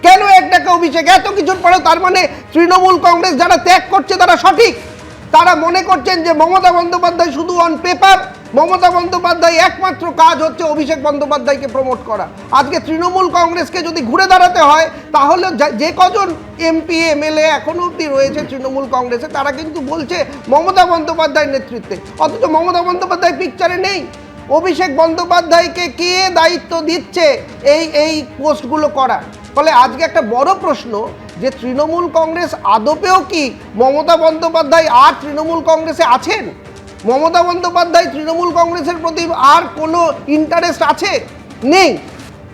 কেন এক ডাকে অভিষেক? এত কিছুর পরেও তার মানে তৃণমূল কংগ্রেস যারা ত্যাগ করছে তারা সঠিক। তারা মনে করছেন যে মমতা বন্দ্যোপাধ্যায় শুধু অন পেপার, মমতা বন্দ্যোপাধ্যায় একমাত্র কাজ হচ্ছে অভিষেক বন্দ্যোপাধ্যায়কে প্রমোট করা। আজকে তৃণমূল কংগ্রেসকে যদি ঘুরে দাঁড়াতে হয়, তাহলে যে কজন এমপি এমএলএ এখনো অবধি রয়েছে তৃণমূল কংগ্রেসে, তারা কিন্তু বলছে মমতা বন্দ্যোপাধ্যায়ের নেতৃত্বে, অথচ মমতা বন্দ্যোপাধ্যায় পিকচারে নেই। অভিষেক বন্দ্যোপাধ্যায়কে কে দায়িত্ব দিচ্ছে এই পোস্টগুলো করার? ফলে আজকে একটা বড় প্রশ্ন যে তৃণমূল কংগ্রেস আদপেও কি মমতা বন্দ্যোপাধ্যায় আর তৃণমূল কংগ্রেসে আছেন? মমতা বন্দ্যোপাধ্যায় তৃণমূল কংগ্রেসের প্রতি আর কোনো ইন্টারেস্ট আছে? নেই।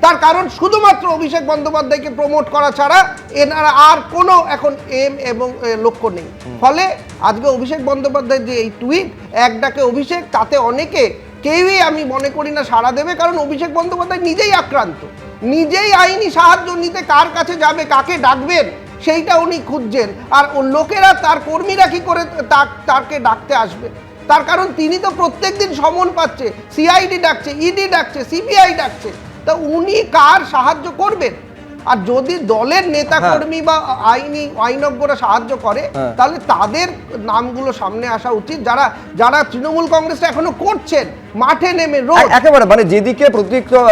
তার কারণ শুধুমাত্র অভিষেক বন্দ্যোপাধ্যায়কে প্রমোট করা ছাড়া এনারা আর কোনো এখন এম এবং লক্ষ্য নেই। ফলে আজকে অভিষেক বন্দ্যোপাধ্যায়ের যে এই টুইট এক ডাকে অভিষেক, তাতে অনেকে, কেউই আমি মনে করি না সাড়া দেবে, কারণ অভিষেক বন্দ্যোপাধ্যায় নিজেই আক্রান্ত, নিজেই আইনি সাহায্য নিতে কার কাছে যাবে, কাকে ডাকবেন, সেইটা উনি খুঁজছেন। আর লোকেরা, তার কর্মীরা কি করে তাকে ডাকতে আসবে? তার কারণ তিনি তো প্রত্যেক দিন সমন পাচ্ছে, সিআইডি ডাকছে, ইডি ডাকছে, সিবিআই ডাকছে, তা উনি কার সাহায্য করবেন? আর যদি দলের নেতা কর্মী বা আইনজ্ঞরা সাহায্য করে, তাহলে তাদের নামগুলো সামনে আসা উচিত, যারা তৃণমূল কংগ্রেসটা এখনো করছেন মাঠে নেমে রোজ। একেবারে মানে যেদিকে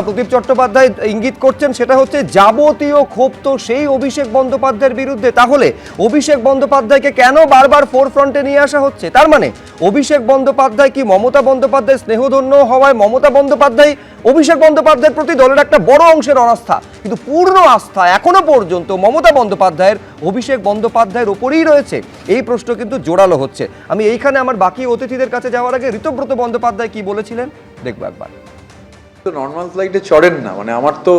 প্রদীপ চট্টোপাধ্যায় ইঙ্গিত করছেন, সেটা হচ্ছে যাবতীয় ক্ষোভ তো সেই অভিষেক বন্দ্যোপাধ্যায়ের বিরুদ্ধে। তাহলে অভিষেক বন্দ্যোপাধ্যায়কে কেন বারবার ফোরফ্রন্টে নিয়ে আসা হচ্ছে? তার মানে অভিষেক বন্দ্যোপাধ্যায় কি মমতা বন্দ্যোপাধ্যায় স্নেহধন্য হওয়ায় মমতা বন্দ্যোপাধ্যায় অভিষেক বন্দ্যোপাধ্যায়ের প্রতি দলের একটা বড় অংশের অনাস্থা, কিন্তু পূর্ণ আস্থা এখনো পর্যন্ত মমতা বন্দ্যোপাধ্যায়ের অভিষেক বন্দ্যোপাধ্যায়ের ওপরেই রয়েছে। এই প্রশ্ন কিন্তু জোরালো হচ্ছে। আমি এইখানে আমার বাকি অতিথিদের কাছে যাওয়ার আগে ঋতব্রত বন্দ্যোপাধ্যায় কি বলেছিলেন দেখবো একবার। তো নর্মাল ফ্লাইটে চড়েন না, মানে আমার তো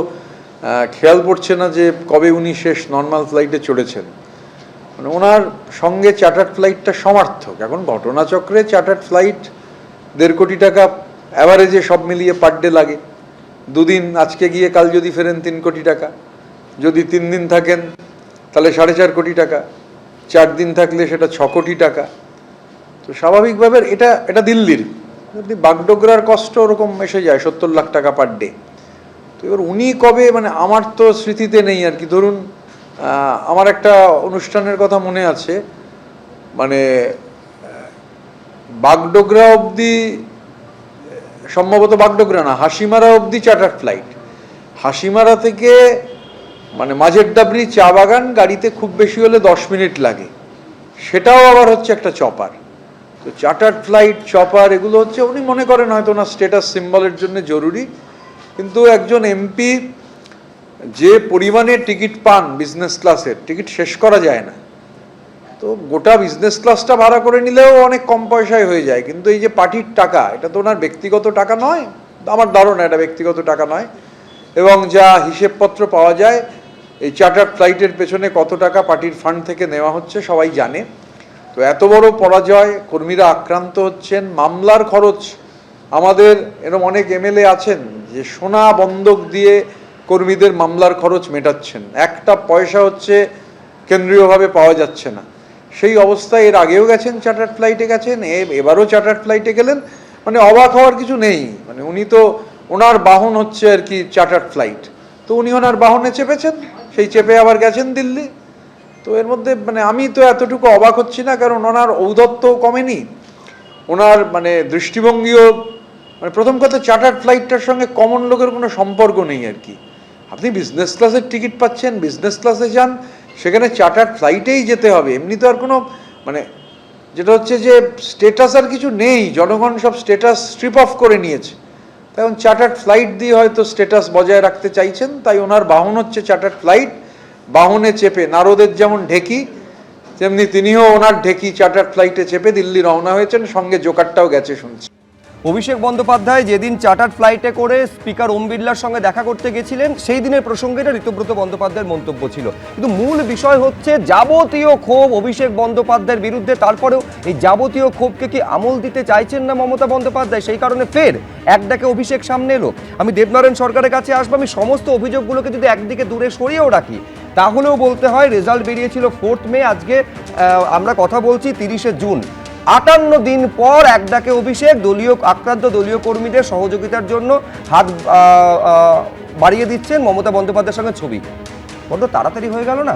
খেয়াল পড়ছে না যে কবে উনি শেষ নর্মাল ফ্লাইটে চড়েছেন। মানে ওনার সঙ্গে চার্টার্ড ফ্লাইটটা সমার্থক। এখন ঘটনাচক্রে চার্টার্ড ফ্লাইট 1.5 কোটি টাকা অ্যাভারেজে সব মিলিয়ে পার ডে লাগে। 2 দিন, আজকে গিয়ে কাল যদি ফেরেন 3 কোটি টাকা, যদি 3 দিন থাকেন তাহলে 4.5 কোটি টাকা, 4 দিন থাকলে সেটা 6 কোটি টাকা। তো স্বাভাবিকভাবে এটা দিল্লির, যদি বাগডোগরার কষ্ট ওরকম এসে যায় 70 লাখ টাকা পার ডে। তো এবার উনি কবে, মানে আমার তো স্মৃতিতে নেই আর কি, ধরুন আমার একটা অনুষ্ঠানের কথা মনে আছে, মানে বাগডোগরা অবধি, সম্ভবত বাগডোগরা না, হাসিমারা অবধি চার্টার ফ্লাইট, হাসিমারা থেকে মানে মাঝের ডাবরি চা বাগান গাড়িতে খুব বেশি হলে 10 মিনিট লাগে, সেটাও আবার হচ্ছে একটা চপার। তো চার্টার ফ্লাইট, চপার, এগুলো হচ্ছে উনি মনে করেন হয়তো ওনার স্ট্যাটাস সিম্বলের জন্য জরুরি, কিন্তু একজন এমপি যে পরিমাণে টিকিট পান বিজনেস ক্লাসের, টিকিট শেষ করা যায় না। তো গোটা বিজনেস ক্লাসটা ভাড়া করে নিলেও অনেক কম পয়সায় হয়ে যায়, কিন্তু এই যে পার্টির টাকা, এটা তো ওনার ব্যক্তিগত টাকা নয়, আমার ধারণা এটা ব্যক্তিগত টাকা নয়। এবং যা হিসেবপত্র পাওয়া যায়, এই চার্টার ফ্লাইটের পেছনে কত টাকা পার্টির ফান্ড থেকে নেওয়া হচ্ছে সবাই জানে। তো এত বড় পরাজয়, কর্মীরা আক্রান্ত হচ্ছেন, মামলার খরচ, আমাদের এরকম অনেক এমএলএ আছেন যে সোনা বন্ধক দিয়ে কর্মীদের মামলার খরচ মেটাচ্ছেন, একটা পয়সা হচ্ছে কেন্দ্রীয়ভাবে পাওয়া যাচ্ছে না। সেই অবস্থায় এর আগেও গেছেন, চার্টার্ড ফ্লাইটে গেছেন, এবারও চার্টার্ড ফ্লাইটে গেলেন, মানে অবাক হওয়ার কিছু নেই। মানে উনি তো, ওনার বাহন হচ্ছে আর কি চার্টার্ড ফ্লাইট, তো উনি ওনার বাহনে চেপেছেন, সেই চেপে আবার গেছেন দিল্লি। তো এর মধ্যে মানে আমি তো এতটুকু অবাক হচ্ছি না, কারণ ওনার ঔদ্ধত্যও কমেনি, ওনার মানে দৃষ্টিভঙ্গিও, মানে প্রথম কথা চার্টার্ড ফ্লাইটটার সঙ্গে কমন লোকের কোনো সম্পর্ক নেই আর কি। আপনি বিজনেস ক্লাসের টিকিট পাচ্ছেন, বিজনেস ক্লাসে যান, সেখানে চার্টার্ড ফ্লাইটেই যেতে হবে, এমনি তো আর কোনো, মানে যেটা হচ্ছে যে স্টেটাস আর কিছু নেই, জনগণ সব স্টেটাস স্ট্রিপ অফ করে নিয়েছে। এখন চার্টার্ড ফ্লাইট দিয়ে হয়তো স্টেটাস বজায় রাখতে চাইছেন, তাই ওনার বাহন হচ্ছে চার্টার্ড ফ্লাইট, বাহনে চেপে নারদের যেমন ঢেকি, তেমনি তিনিও ওনার ঢেকি চার্টার্ড ফ্লাইটে চেপে দিল্লি রওনা হয়েছেন, সঙ্গে জোকারটাও গেছে শুনছি। অভিষেক বন্দ্যোপাধ্যায় যেদিন চার্টার্ড ফ্লাইটে করে স্পিকার ওম বিড়লার সঙ্গে দেখা করতে গেছিলেন, সেই দিনের প্রসঙ্গে এটা ঋতব্রত বন্দ্যোপাধ্যায়ের মন্তব্য ছিল, কিন্তু মূল বিষয় হচ্ছে যাবতীয় ক্ষোভ অভিষেক বন্দ্যোপাধ্যায়ের বিরুদ্ধে। তারপরেও এই যাবতীয় ক্ষোভকে কি আমল দিতে চাইছেন না মমতা বন্দ্যোপাধ্যায়, সেই কারণে ফের একডাকে অভিষেক সামনে এলো। আমি দেবনারায়ণ সরকারের কাছে আসবো, আমি সমস্ত অভিযোগগুলোকে যদি একদিকে দূরে সরিয়েও রাখি, তাহলেও বলতে হয় রেজাল্ট বেরিয়েছিল 4 মে, আজকে আমরা কথা বলছি 30 জুন। 58 দিন পর একডাকে অভিষেক, দলীয় আক্রান্ত দলীয় কর্মীদের সহযোগিতার জন্য হাত বাড়িয়ে দিচ্ছেন মমতা বন্দ্যোপাধ্যায়ের সঙ্গে ছবি। বড্ড তাড়াতাড়ি হয়ে গেল না?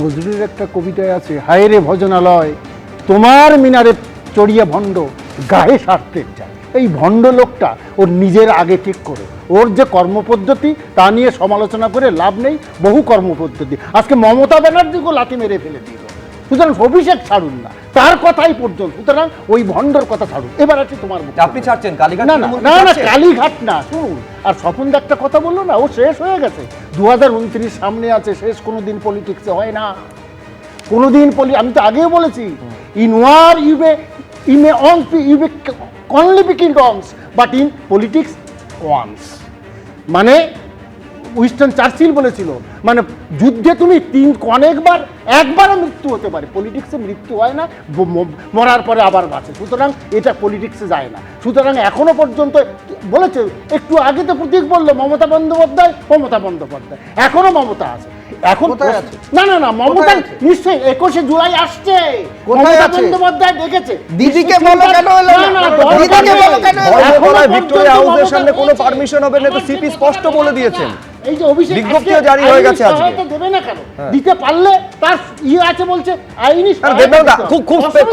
নজরুলের একটা কবিতায় আছে, হায় রে ভজনালয় তোমার মিনারে চড়িয়া ভণ্ড গায়ে সারতে চায়। এই ভণ্ড লোকটা ওর নিজের আগে ঠিক করে, ওর যে কর্মপদ্ধতি তা নিয়ে সমালোচনা করে লাভ নেই, বহু কর্মপদ্ধতি। আজকে মমতা ব্যানার্জিকেও লাথি মেরে ফেলে দিল। সুতরাং অভিষেক ছাড়ুন না, তার কথাই পর্যন্ত, সুতরাং ওই ভণ্ডর কথা ছাড়ুন। এবার আছে তোমার, আপনি ছাড়ছেন কালীঘাট? না না না, কালীঘাট না, শুনুন। আর স্বপনদা একটা কথা বললো না, ও শেষ হয়ে গেছে, 2029 সামনে আছে, শেষ কোনোদিন পলিটিক্সে হয় না, কোনোদিন আমি তো আগেও বলেছি, in war you may only be kingdoms, but in politics once। মানে উইনস্টন চার্চিল বলেছিল, মানে যুদ্ধে তুমি অনেকবার, একবারও মৃত্যু হতে পারে, পলিটিক্সে মৃত্যু হয় না, মরার পরে আবার বাঁচে, সুতরাং এটা পলিটিক্সে যায় না। সুতরাং এখনো পর্যন্ত বলেছে, একটু আগে তো প্রতীক বললো মমতা বন্দ্যোপাধ্যায়, এখনো মমতা আছে। এখন না না না, মমতা নিশ্চয়ই 21 জুলাই আসছে, মমতা বন্দ্যোপাধ্যায় ডেকেছে, দিদিকে বলো কেন এলো না? দিদিকে বলো কেন এলো? ভিক্টোরিয়া হাউসের সামনে কোনো পারমিশন হবে না, তো সিপি স্পষ্ট বলে দিয়েছেন। এই যে অভিষেক বিজ্ঞপ্তিও জারি হয়ে গেছে আজকে, দেবে না কেন? দিতে পারলে তার আছে বলছে আইনি।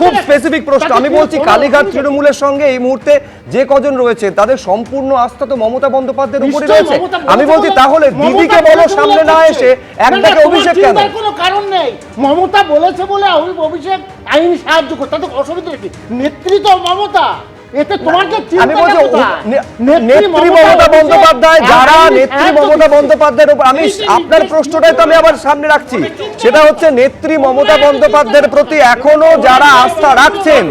খুব স্পেসিফিক প্রশ্ন আমি বলছি, কালীঘাট তৃণমূলের সঙ্গে এই মুহূর্তে যে কজন রয়েছে তাদের সম্পূর্ণ আস্থা তো মমতা বন্দ্যোপাধ্যায়ের উপরে রয়েছে। আমি বলছি তাহলে দিদিকে বলো সামনে না এসে একটাকে অভিষেক কেন? কোনো কারণ নেই, মমতা বলেছে বলে অভিষেক আইনি সাহায্য করতে, তাতে অসুবিধা কি? নেতৃত্ব মমতা, এতে তোমার কি চিন্তা? আমি বলছি নেত্রী মমতা বন্দ্যোপাধ্যায়, যারা নেত্রী মমতা বন্দ্যোপাধ্যায়ের উপর, আমি আপনার প্রশ্নটাই তো আমি আবার সামনে রাখছি, সেটা হচ্ছে নেত্রী মমতা বন্দ্যোপাধ্যায়ের প্রতি এখনো যারা আস্থা রাখছেন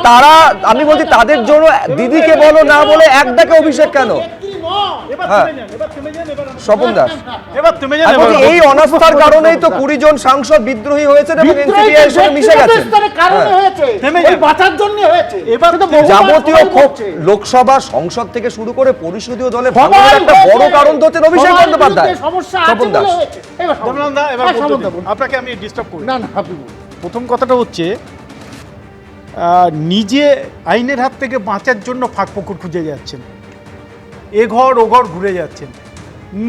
তারা আমি বলছি তাদের জন্য দিদিকে বলো না বলে একটাকে অভিষেক কেন? স্বপন দাস, এবার তুমি আমি বলছি, এই অনাস্থার কারণেই তো 20 জন সাংসদ বিদ্রোহী হয়েছেন এবং এনসিপি এর সাথে মিশে গেছেন। যাবতীয় ক্ষোভ লোকসভা সংসদ থেকে শুরু করে পরিষদীয় দলে ভাঙনের একটা বড় কারণ তো হচ্ছেন অভিষেক বন্দ্যোপাধ্যায়। স্বপন দাস, আপনাকে আমি ডিস্টার্ব করি না, প্রথম কথাটা হচ্ছে নিজে আইনের হাত থেকে বাঁচার জন্য ফাঁকফোকর খুঁজে যাচ্ছেন, এ ঘর ও ঘর ঘুরে যাচ্ছেন।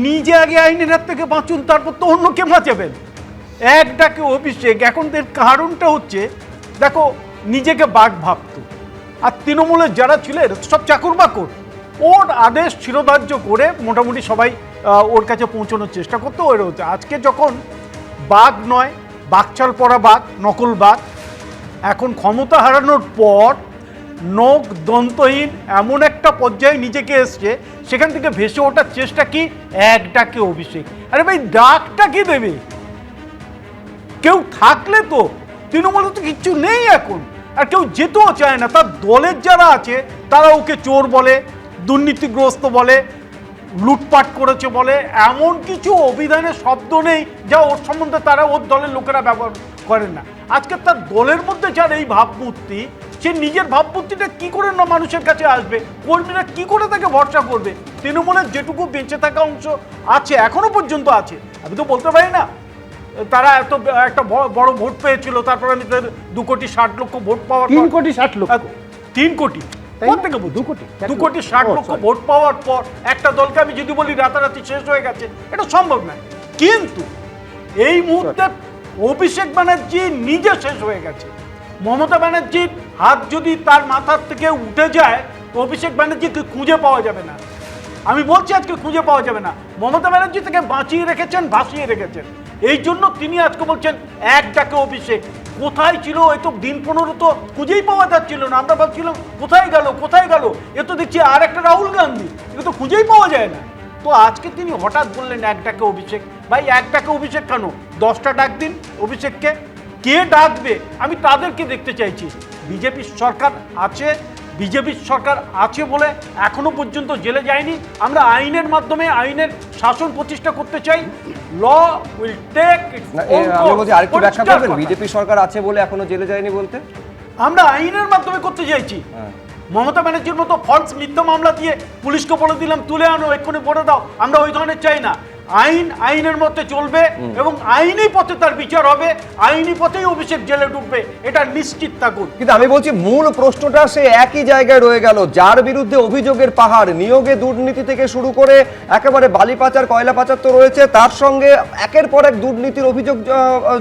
নিজে আগে আইনের হাত থেকে বাঁচুন, তারপর তো অন্যকে বাঁচাবেন। এক ডাকে অভিষেক, এখন এর কারণটা হচ্ছে দেখো নিজেকে বাঘ ভাবত, আর তৃণমূলের যারা ছিল এরা তো সব চাকর বাকর, ওর আদেশ শিরোধার্য করে মোটামুটি সবাই ওর কাছে পৌঁছানোর চেষ্টা করতো। ওর হচ্ছে আজকে যখন বাঘ নয়, বাকচাল পড়া বাঘ, নকল বাঘ, এখন ক্ষমতা হারানোর পর নখ দন্তহীন এমন একটা পর্যায়ে নিজেকে এসছে, সেখান থেকে ভেসে ওঠার চেষ্টা কি এক ডাকে অভিষেক। আরে ভাই ডাকটা কি দেবে? কেউ থাকলে তো, তৃণমূলে তো কিচ্ছু নেই এখন, আর কেউ যেতেও চায় না। তার দলের যারা আছে তারা ওকে চোর বলে, দুর্নীতিগ্রস্ত বলে, লুটপাট করেছে বলে, এমন কিছু অভিধানের শব্দ নেই যা ওর সম্বন্ধে তারা ওর দলের লোকেরা ব্যবহার করেন না। আজকে তার দলের মধ্যে যার এই ভাবমূর্তি, সে নিজের ভাবমূর্তিটা কি করে না মানুষের কাছে আসবে, কর্মীরা কি করে তাকে ভরসা করবে? তৃণমূলের যেটুকু বেঁচে থাকা অংশ আছে, এখনো পর্যন্ত আছে, আমি তো বলতে পারি না তারা এত একটা বড় ভোট পেয়েছিল, তারপরে আমি 2,60,00,000 ভোট পাওয়ার 3 কোটি 2,60,00,000 ভোট পাওয়ার পর একটা দলকে আমি যদি বলি রাতারাতি শেষ হয়ে গেছে, এটা সম্ভব নয়। কিন্তু এই মুহূর্তে অভিষেক ব্যানার্জি নিজে শেষ হয়ে গেছে। মমতা ব্যানার্জির হাত যদি তার মাথার থেকে উঠে যায়, অভিষেক ব্যানার্জিকে খুঁজে পাওয়া যাবে না। আমি বলছি আজকে খুঁজে পাওয়া যাবে না। মমতা ব্যানার্জি থেকে বাঁচিয়ে রেখেছেন, ভাসিয়ে রেখেছেন। এই জন্য তিনি আজকে বলছেন এক ডাকে অভিষেক। কোথায় ছিল? এই তো দিন 15 তো খুঁজেই পাওয়া যাচ্ছিল না। আমরা ভাবছিলাম কোথায় গেল কোথায় গেল, এ তো দেখছি আর একটা রাহুল গান্ধী, এ তো খুঁজেই পাওয়া যায় না। তো আজকে তিনি হঠাৎ বললেন এক ডাকে অভিষেক। ভাই এক ডাকে অভিষেক কেন? 10টা ডাক দিন অভিষেককে। কে ডাকবে? আমি তাদেরকে দেখতে চাইছি। বিজেপির সরকার আছে, বিজেপির সরকার আছে বলে এখনো পর্যন্ত জেলে যায়নি। আমরা আইনের মাধ্যমে আইনের শাসন প্রতিষ্ঠা করতে চাই। Law will take its own course. আমি বলছি আরেকটু ব্যাখ্যা করবেন, বিজেপি সরকার আছে বলে এখনো জেলে যায়নি বলতে? আমরা আইনের মাধ্যমে করতে চাইছি। মমতা ব্যানার্জির মতো ফলস মিথ্যা মামলা দিয়ে পুলিশকে বলে দিলাম তুলে আনো, এক্ষুনি ভরে দাও, আমরা ওই ধরনের চাই না। আইন আইনের মধ্যে চলবে এবং আইনি পথে তার বিচার হবে, আইনি পথেই অভিষেক জেলে ঢুকবে, এটা নিশ্চিত থাকুন। কিন্তু আমি বলছি মূল প্রশ্নটা সে একই জায়গায় রয়ে গেল। যার বিরুদ্ধে অভিযোগের পাহাড়, নিয়োগে দুর্নীতি থেকে শুরু করে একেবারে বালি পাচার, কয়লা পাচার তো রয়েছে, তার সঙ্গে একের পর এক দুর্নীতির অভিযোগ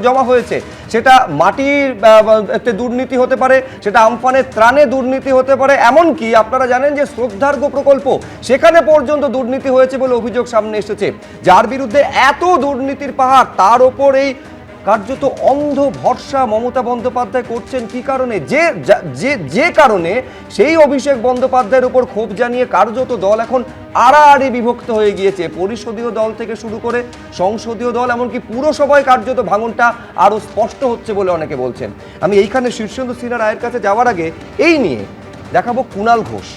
জমা হয়েছে। সেটা মাটির দুর্নীতি হতে পারে, সেটা আমফানের ত্রাণে দুর্নীতি হতে পারে, এমনকি আপনারা জানেন যে শ্রদ্ধার্ঘ্য প্রকল্প, সেখানে পর্যন্ত দুর্নীতি হয়েছে বলে অভিযোগ সামনে এসেছে। যার বিরুদ্ধে এত দুর্নীতির পাহাড়, তার ওপর এই কার্যত অন্ধ ভরসা মমতা বন্দ্যোপাধ্যায় করছেন কি কারণে? যে কারণে সেই অভিষেক বন্দ্যোপাধ্যায়ের উপর ক্ষোভ জানিয়ে কার্যত দল এখন আড়াআড়ি বিভক্ত হয়ে গিয়েছে। পরিষদীয় দল থেকে শুরু করে সংসদীয় দল, এমনকি পুরসভায় কার্যত ভাঙনটা আরও স্পষ্ট হচ্ছে বলে অনেকে বলছেন। আমি এইখানে শীর্ষেন্দু সিনহা রায়ের কাছে যাওয়ার আগে এই নিয়ে দেখাবো কুণাল ঘোষ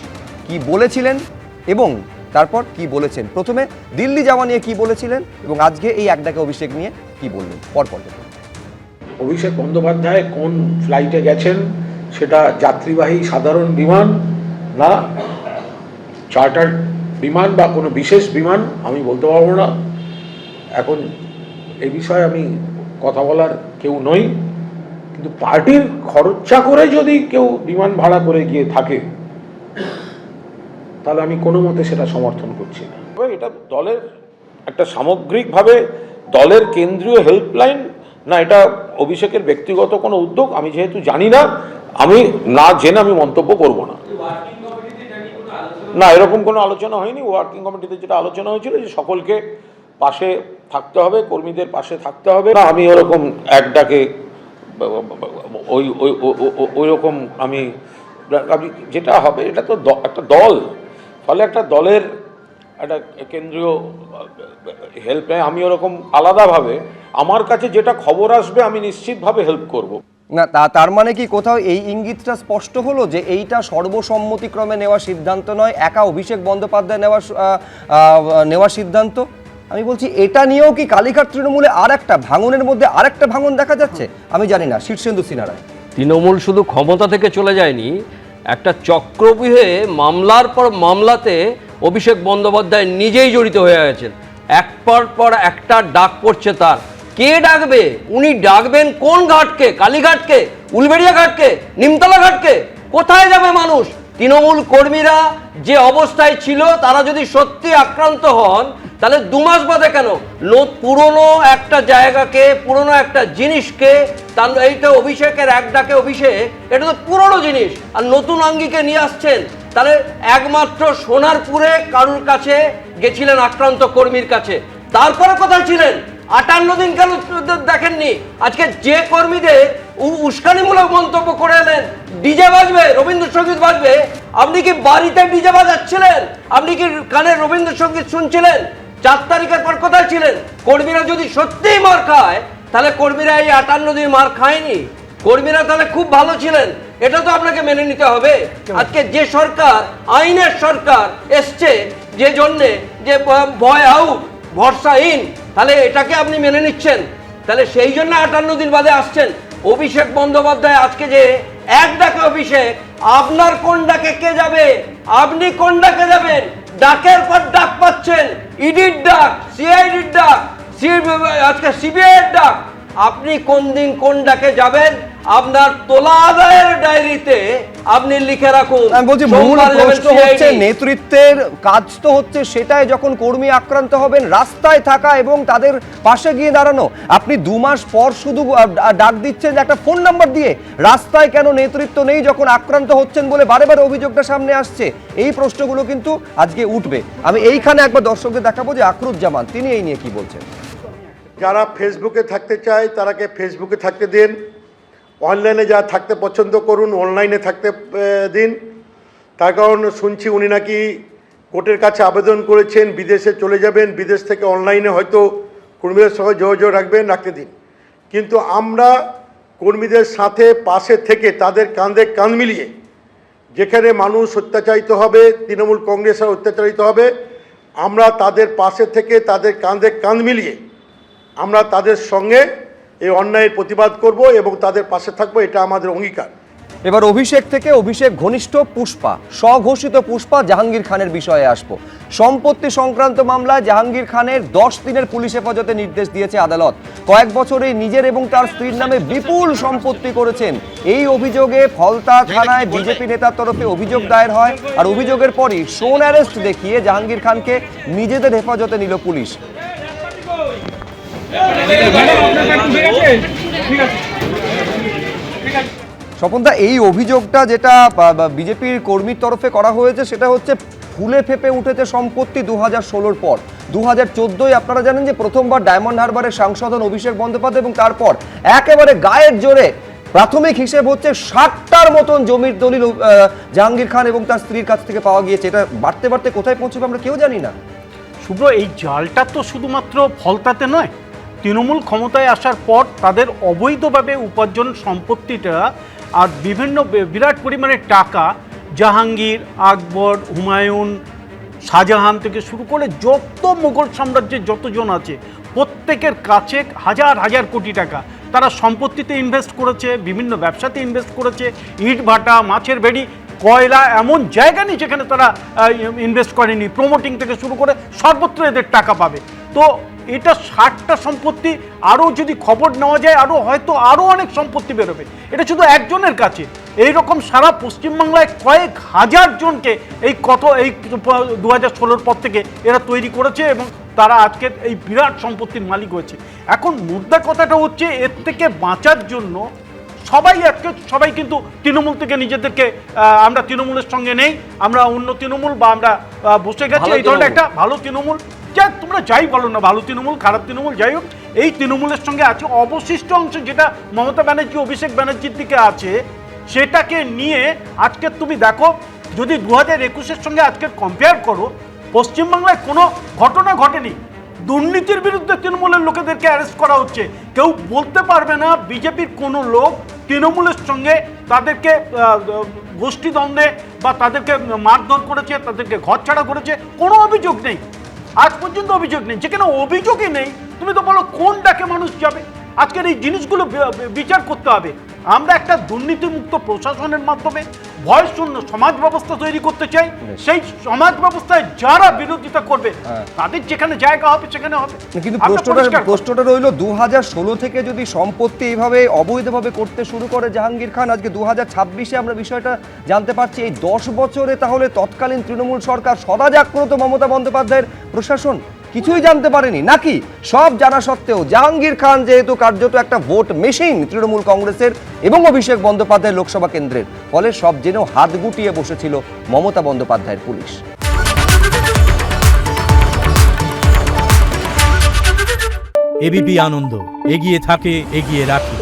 কি বলেছিলেন এবং তারপর কি বলেছেন। প্রথমে দিল্লি যাওয়া নিয়ে কি বলেছিলেন এবং আজকে এই এক ডাকে অভিষেক নিয়ে কি বললেন পরপর। অভিষেক বন্দ্যোপাধ্যায় কোন ফ্লাইটে গেছেন, সেটা যাত্রীবাহী সাধারণ বিমান না চার্টার বিমান বা কোনো বিশেষ বিমান, আমি বলতে পারবো না। এখন এই বিষয়ে আমি কথা বলার কেউ নই। কিন্তু পার্টির খরচা করে যদি কেউ বিমান ভাড়া করে গিয়ে থাকে, তাহলে আমি কোনো মতে সেটা সমর্থন করছি না। এটা দলের একটা সামগ্রিকভাবে দলের কেন্দ্রীয় হেল্পলাইন না, এটা অভিষেকের ব্যক্তিগত কোনো উদ্যোগ? আমি যেহেতু জানি না, আমি না জেনে আমি মন্তব্য করব না। না, এরকম কোনো আলোচনা হয়নি। ওয়ার্কিং কমিটিতে যেটা আলোচনা হয়েছিল যে সকলকে পাশে থাকতে হবে, কর্মীদের পাশে থাকতে হবে না, আমি ওরকম এক ডাকে ওই রকম আমি যেটা হবে, এটা তো একটা দল, ফলে একটা দলের একটা কেন্দ্রীয় হেল্পলাইন, আমি ওরকম আলাদাভাবে আমার কাছে যেটা খবর আসবে আমি নিশ্চিতভাবে হেল্প করব না। তার মানে কি কোথাও এই ইঙ্গিতটা স্পষ্ট হলো যে এইটা সর্বসম্মতিক্রমে নেওয়া সিদ্ধান্ত নয়, একা অভিষেক বন্দ্যোপাধ্যায় নেওয়া সিদ্ধান্ত? আমি বলছি এটা নিয়েও কি কালীঘাট তৃণমূলে আর একটা ভাঙনের মধ্যে আর একটা ভাঙন দেখা যাচ্ছে? আমি জানি না। শীর্ষেন্দু সিনহা রায়। তৃণমূল শুধু ক্ষমতা থেকে চলে যায়নি, একটা চক্রব্যূহে মামলার পর মামলাতে অভিষেক বন্দ্যোপাধ্যায় নিজেই জড়িত হয়ে গেছেন। এক পর একটা ডাক পড়ছে তার। কে ডাকবে? উনি ডাকবেন কোন ঘাটকে? কালীঘাটকে, উলবেড়িয়া ঘাটকে, নিমতলা ঘাটকে? কোথায় যাবে মানুষ? তৃণমূল কর্মীরা যে অবস্থায় ছিল, তারা যদি সত্যি আক্রান্ত হন তাহলে 2 মাস বাদে কেন পুরনো একটা জায়গাকে, পুরনো একটা জিনিসকে, তার এইটা অভিষেকের এক ডাকে অভিষেক, এটা তো পুরনো জিনিস, আর নতুন আঙ্গিকে নিয়ে আসছেন। তাহলে একমাত্র সোনারপুরে কারুর কাছে গেছিলেন, আক্রান্ত কর্মীর কাছে, তারপরে কোথায় ছিলেন? 58 দিন কেন দেখেননি? আজকে যে কর্মীদের উস্কানিমূলক মন্তব্য করে এলেন, ডিজে বাজবে, রবীন্দ্রসঙ্গীত বাজবে, আপনি কি বাড়িতে ডিজে বাজাচ্ছিলেন? আপনি কি কানে রবীন্দ্রসঙ্গীত শুনছিলেন? 4 তারিখের পর কোথায় ছিলেন? কর্মীরা যদি সত্যিই মার খায়, তাহলে কর্মীরা এই 58 দিন মার খায়নি। কর্মীরা তাহলে খুব ভালো ছিলেন, এটা তো আপনাকে মেনে নিতে হবে। আজকে যে সরকার, আইনের সরকার এসছে, যে জন্যে যে ভয় আউট, ভরসাহীন, তাহলে এটাকে আপনি মেনে নিচ্ছেন? তাহলে সেই জন্য 58 দিন বাদে আসছেন। অভিষেক বন্দ্যোপাধ্যায় আজকে যে এক ডাকে অভিষেক, আপনার কোন ডাকে কে যাবে? আপনি কোন ডাকে যাবেন? ডাকের পর ডাক পাচ্ছেন, ইডির ডাক, সিআইডির ডাক, আজকে সিবিআইয়ের ডাক। আপনি কোন দিন কোন ডাকে যাবেন? আপনার তোলা আদায়ের ডায়েরিতে আপনি লিখে রাখুন। আমি বলছি মূল প্রশ্ন হচ্ছে নেতৃত্বের কাজ তো হচ্ছে সেটাই, যখন কর্মী আক্রান্ত হবেন রাস্তায় থাকা এবং তাদের পাশে গিয়ে দাঁড়ানো। আপনি 2 মাস পর শুধু ডাক দিচ্ছেন যে একটা ফোন নাম্বার দিয়ে, রাস্তায় কেন নেতৃত্ব নেই যখন আক্রান্ত হচ্ছেন বলে বারে বারে অভিযোগটা সামনে আসছে? এই প্রশ্নগুলো কিন্তু আজকে উঠবে। আমি এইখানে একবার দর্শকদের দেখাবো যে আখরুজ্জামান তিনি এই নিয়ে কি বলছেন। যারা ফেসবুকে থাকতে চায় তারাকে ফেসবুকে থাকতে দিন, অনলাইনে যা থাকতে পছন্দ করুন অনলাইনে থাকতে দিন। তার কারণ শুনছি উনি নাকি কোর্টের কাছে আবেদন করেছেন, বিদেশে চলে যাবেন, বিদেশ থেকে অনলাইনে হয়তো কর্মীদের সঙ্গে যোগাযোগ রাখতে দিন। কিন্তু আমরা কর্মীদের সাথে পাশে থেকে তাদের কাঁধে কাঁধ মিলিয়ে, যেখানে মানুষ অত্যাচারিত হবে, তৃণমূল কংগ্রেসের অত্যাচারিত হবে, আমরা তাদের পাশে থেকে তাদের কাঁধে কাঁধ মিলিয়ে আমরা তাদের সঙ্গে এই অন্যায়ের প্রতিবাদ করব এবং তাদের পাশে থাকবো, এটা আমাদের অঙ্গীকার। এবার অভিষেক থেকে অভিষেক ঘনিষ্ঠ পুষ্পা, স্বঘোষিত পুষ্পা জাহাঙ্গীর খানের বিষয়ে আসবো। সম্পত্তি সংক্রান্ত মামলায় জাহাঙ্গীর খানের 10 দিনের পুলিশ হেফাজতে নির্দেশ দিয়েছে আদালত। কয়েক বছরে নিজের এবং তার স্ত্রীর নামে বিপুল সম্পত্তি করেছেন, এই অভিযোগে ফলতা থানায় বিজেপি নেতার তরফে অভিযোগ দায়ের হয়। আর অভিযোগের পরই শোন অ্যারেস্ট দেখিয়ে জাহাঙ্গীর খানকে নিজেদের হেফাজতে নিল পুলিশ। স্বপনদা, এই অভিযোগটা যেটা বিজেপির কর্মীর তরফে করা হয়েছে সেটা হচ্ছে ফুলে ফেপে উঠেছে সম্পত্তি 2016 পর। 2014 আপনারা জানেন যে প্রথমবার ডায়মন্ড হারবারের সাংসদ হন অভিষেক বন্দ্যোপাধ্যায় এবং তারপর একেবারে গায়ের জোরে প্রাথমিক হিসেব হচ্ছে 60টার মতন জমির দলিল জাহাঙ্গীর খান এবং তার স্ত্রীর কাছ থেকে পাওয়া গিয়েছে। এটা বাড়তে বাড়তে কোথায় পৌঁছবে আমরা কেউ জানি না। শুভ্র, এই জালটা তো শুধুমাত্র ফলতাতে নয়, তৃণমূল ক্ষমতায় আসার পর তাদের অবৈধভাবে উপার্জন সম্পত্তিটা আর বিভিন্ন বিরাট পরিমাণে টাকা জাহাঙ্গীর, আকবর, হুমায়ুন, শাহজাহান থেকে শুরু করে যত মুঘল সাম্রাজ্যের যতজন আছে প্রত্যেকের কাছে হাজার হাজার কোটি টাকা তারা সম্পত্তিতে ইনভেস্ট করেছে, বিভিন্ন ব্যবসাতে ইনভেস্ট করেছে, ইট ভাটা, মাছের ভেড়ি, কয়লা, এমন জায়গা নেই যেখানে তারা ইনভেস্ট করেনি। প্রমোটিং থেকে শুরু করে সর্বত্র এদের টাকা পাবে। তো এটা 60টা সম্পত্তি, আরও যদি খবর নেওয়া যায় হয়তো আরও অনেক সম্পত্তি বেরোবে। এটা শুধু একজনের কাছে, এইরকম সারা পশ্চিমবাংলায় কয়েক হাজার জনকে এই 2016 পর থেকে এরা তৈরি করেছে এবং তারা আজকের এই বিরাট সম্পত্তির মালিক হয়েছে। এখন মুদ্রা কথাটা হচ্ছে এর থেকে বাঁচার জন্য সবাই কিন্তু তৃণমূল থেকে নিজেদেরকে আমরা তৃণমূলের সঙ্গে নেই, আমরা অন্য তৃণমূল বা আমরা বসে গেছি, এই ধরনের একটা ভালো তৃণমূল, যা তোমরা যাই বলো না, ভালো তৃণমূল খারাপ তৃণমূল যাই হোক, এই তৃণমূলের সঙ্গে আছে। অবশিষ্ট অংশ যেটা মমতা ব্যানার্জি, অভিষেক ব্যানার্জির দিকে আছে, সেটাকে নিয়ে আজকে তুমি দেখো, যদি 2021-এর সঙ্গে আজকে কম্পেয়ার করো, পশ্চিমবাংলায় কোনো ঘটনা ঘটেনি। দুর্নীতির বিরুদ্ধে তৃণমূলের লোকেদেরকে অ্যারেস্ট করা হচ্ছে। কেউ বলতে পারবে না বিজেপির কোনো লোক তৃণমূলের সঙ্গে তাদেরকে গোষ্ঠীদ্বন্দ্বে বা তাদেরকে মারধর করেছে, তাদেরকে ঘরছাড়া করেছে, কোনো অভিযোগ নেই। আজ পর্যন্ত অভিযোগ নেই। যেখানে অভিযোগই নেই তুমি তো বলো কোন ডাকে মানুষ যাবে? আজকের এই জিনিসগুলো বিচার করতে হবে। আমরা একটা দুর্নীতিমুক্ত প্রশাসনের মাধ্যমে ভয়শূন্য সমাজ ব্যবস্থা তৈরি করতে চাই। সেই সমাজ ব্যবস্থায় যারা বিরোধিতা করবে তাদের যেখানে জায়গা হবে সেখানে হবে। কিন্তু আমরা পরিষ্কার কথা। প্রশ্নটা রইল 2016 থেকে যদি সম্পত্তি এইভাবে অবৈধভাবে করতে শুরু করে জাহাঙ্গীর খান, আজকে 2026-এ আমরা বিষয়টা জানতে পারছি, এই 10 বছরে তাহলে তৎকালীন তৃণমূল সরকার সদা জাগ্রত মমতা বন্দ্যোপাধ্যায়ের প্রশাসন কিছুই জানতে পারেনি নাকি? সব জানা সত্ত্বেও জাহাঙ্গীর খান যেহেতু কার্যত একটা ভোট মেশিন তৃণমূল কংগ্রেসের এবং অভিষেক বন্দ্যোপাধ্যায়ের লোকসভা কেন্দ্রের, ফলে সব জেনেও হাত গুটিয়ে বসেছিল মমতা বন্দ্যোপাধ্যায়ের পুলিশ। এবিপি আনন্দ, এগিয়ে থাকে, এগিয়ে রাখে।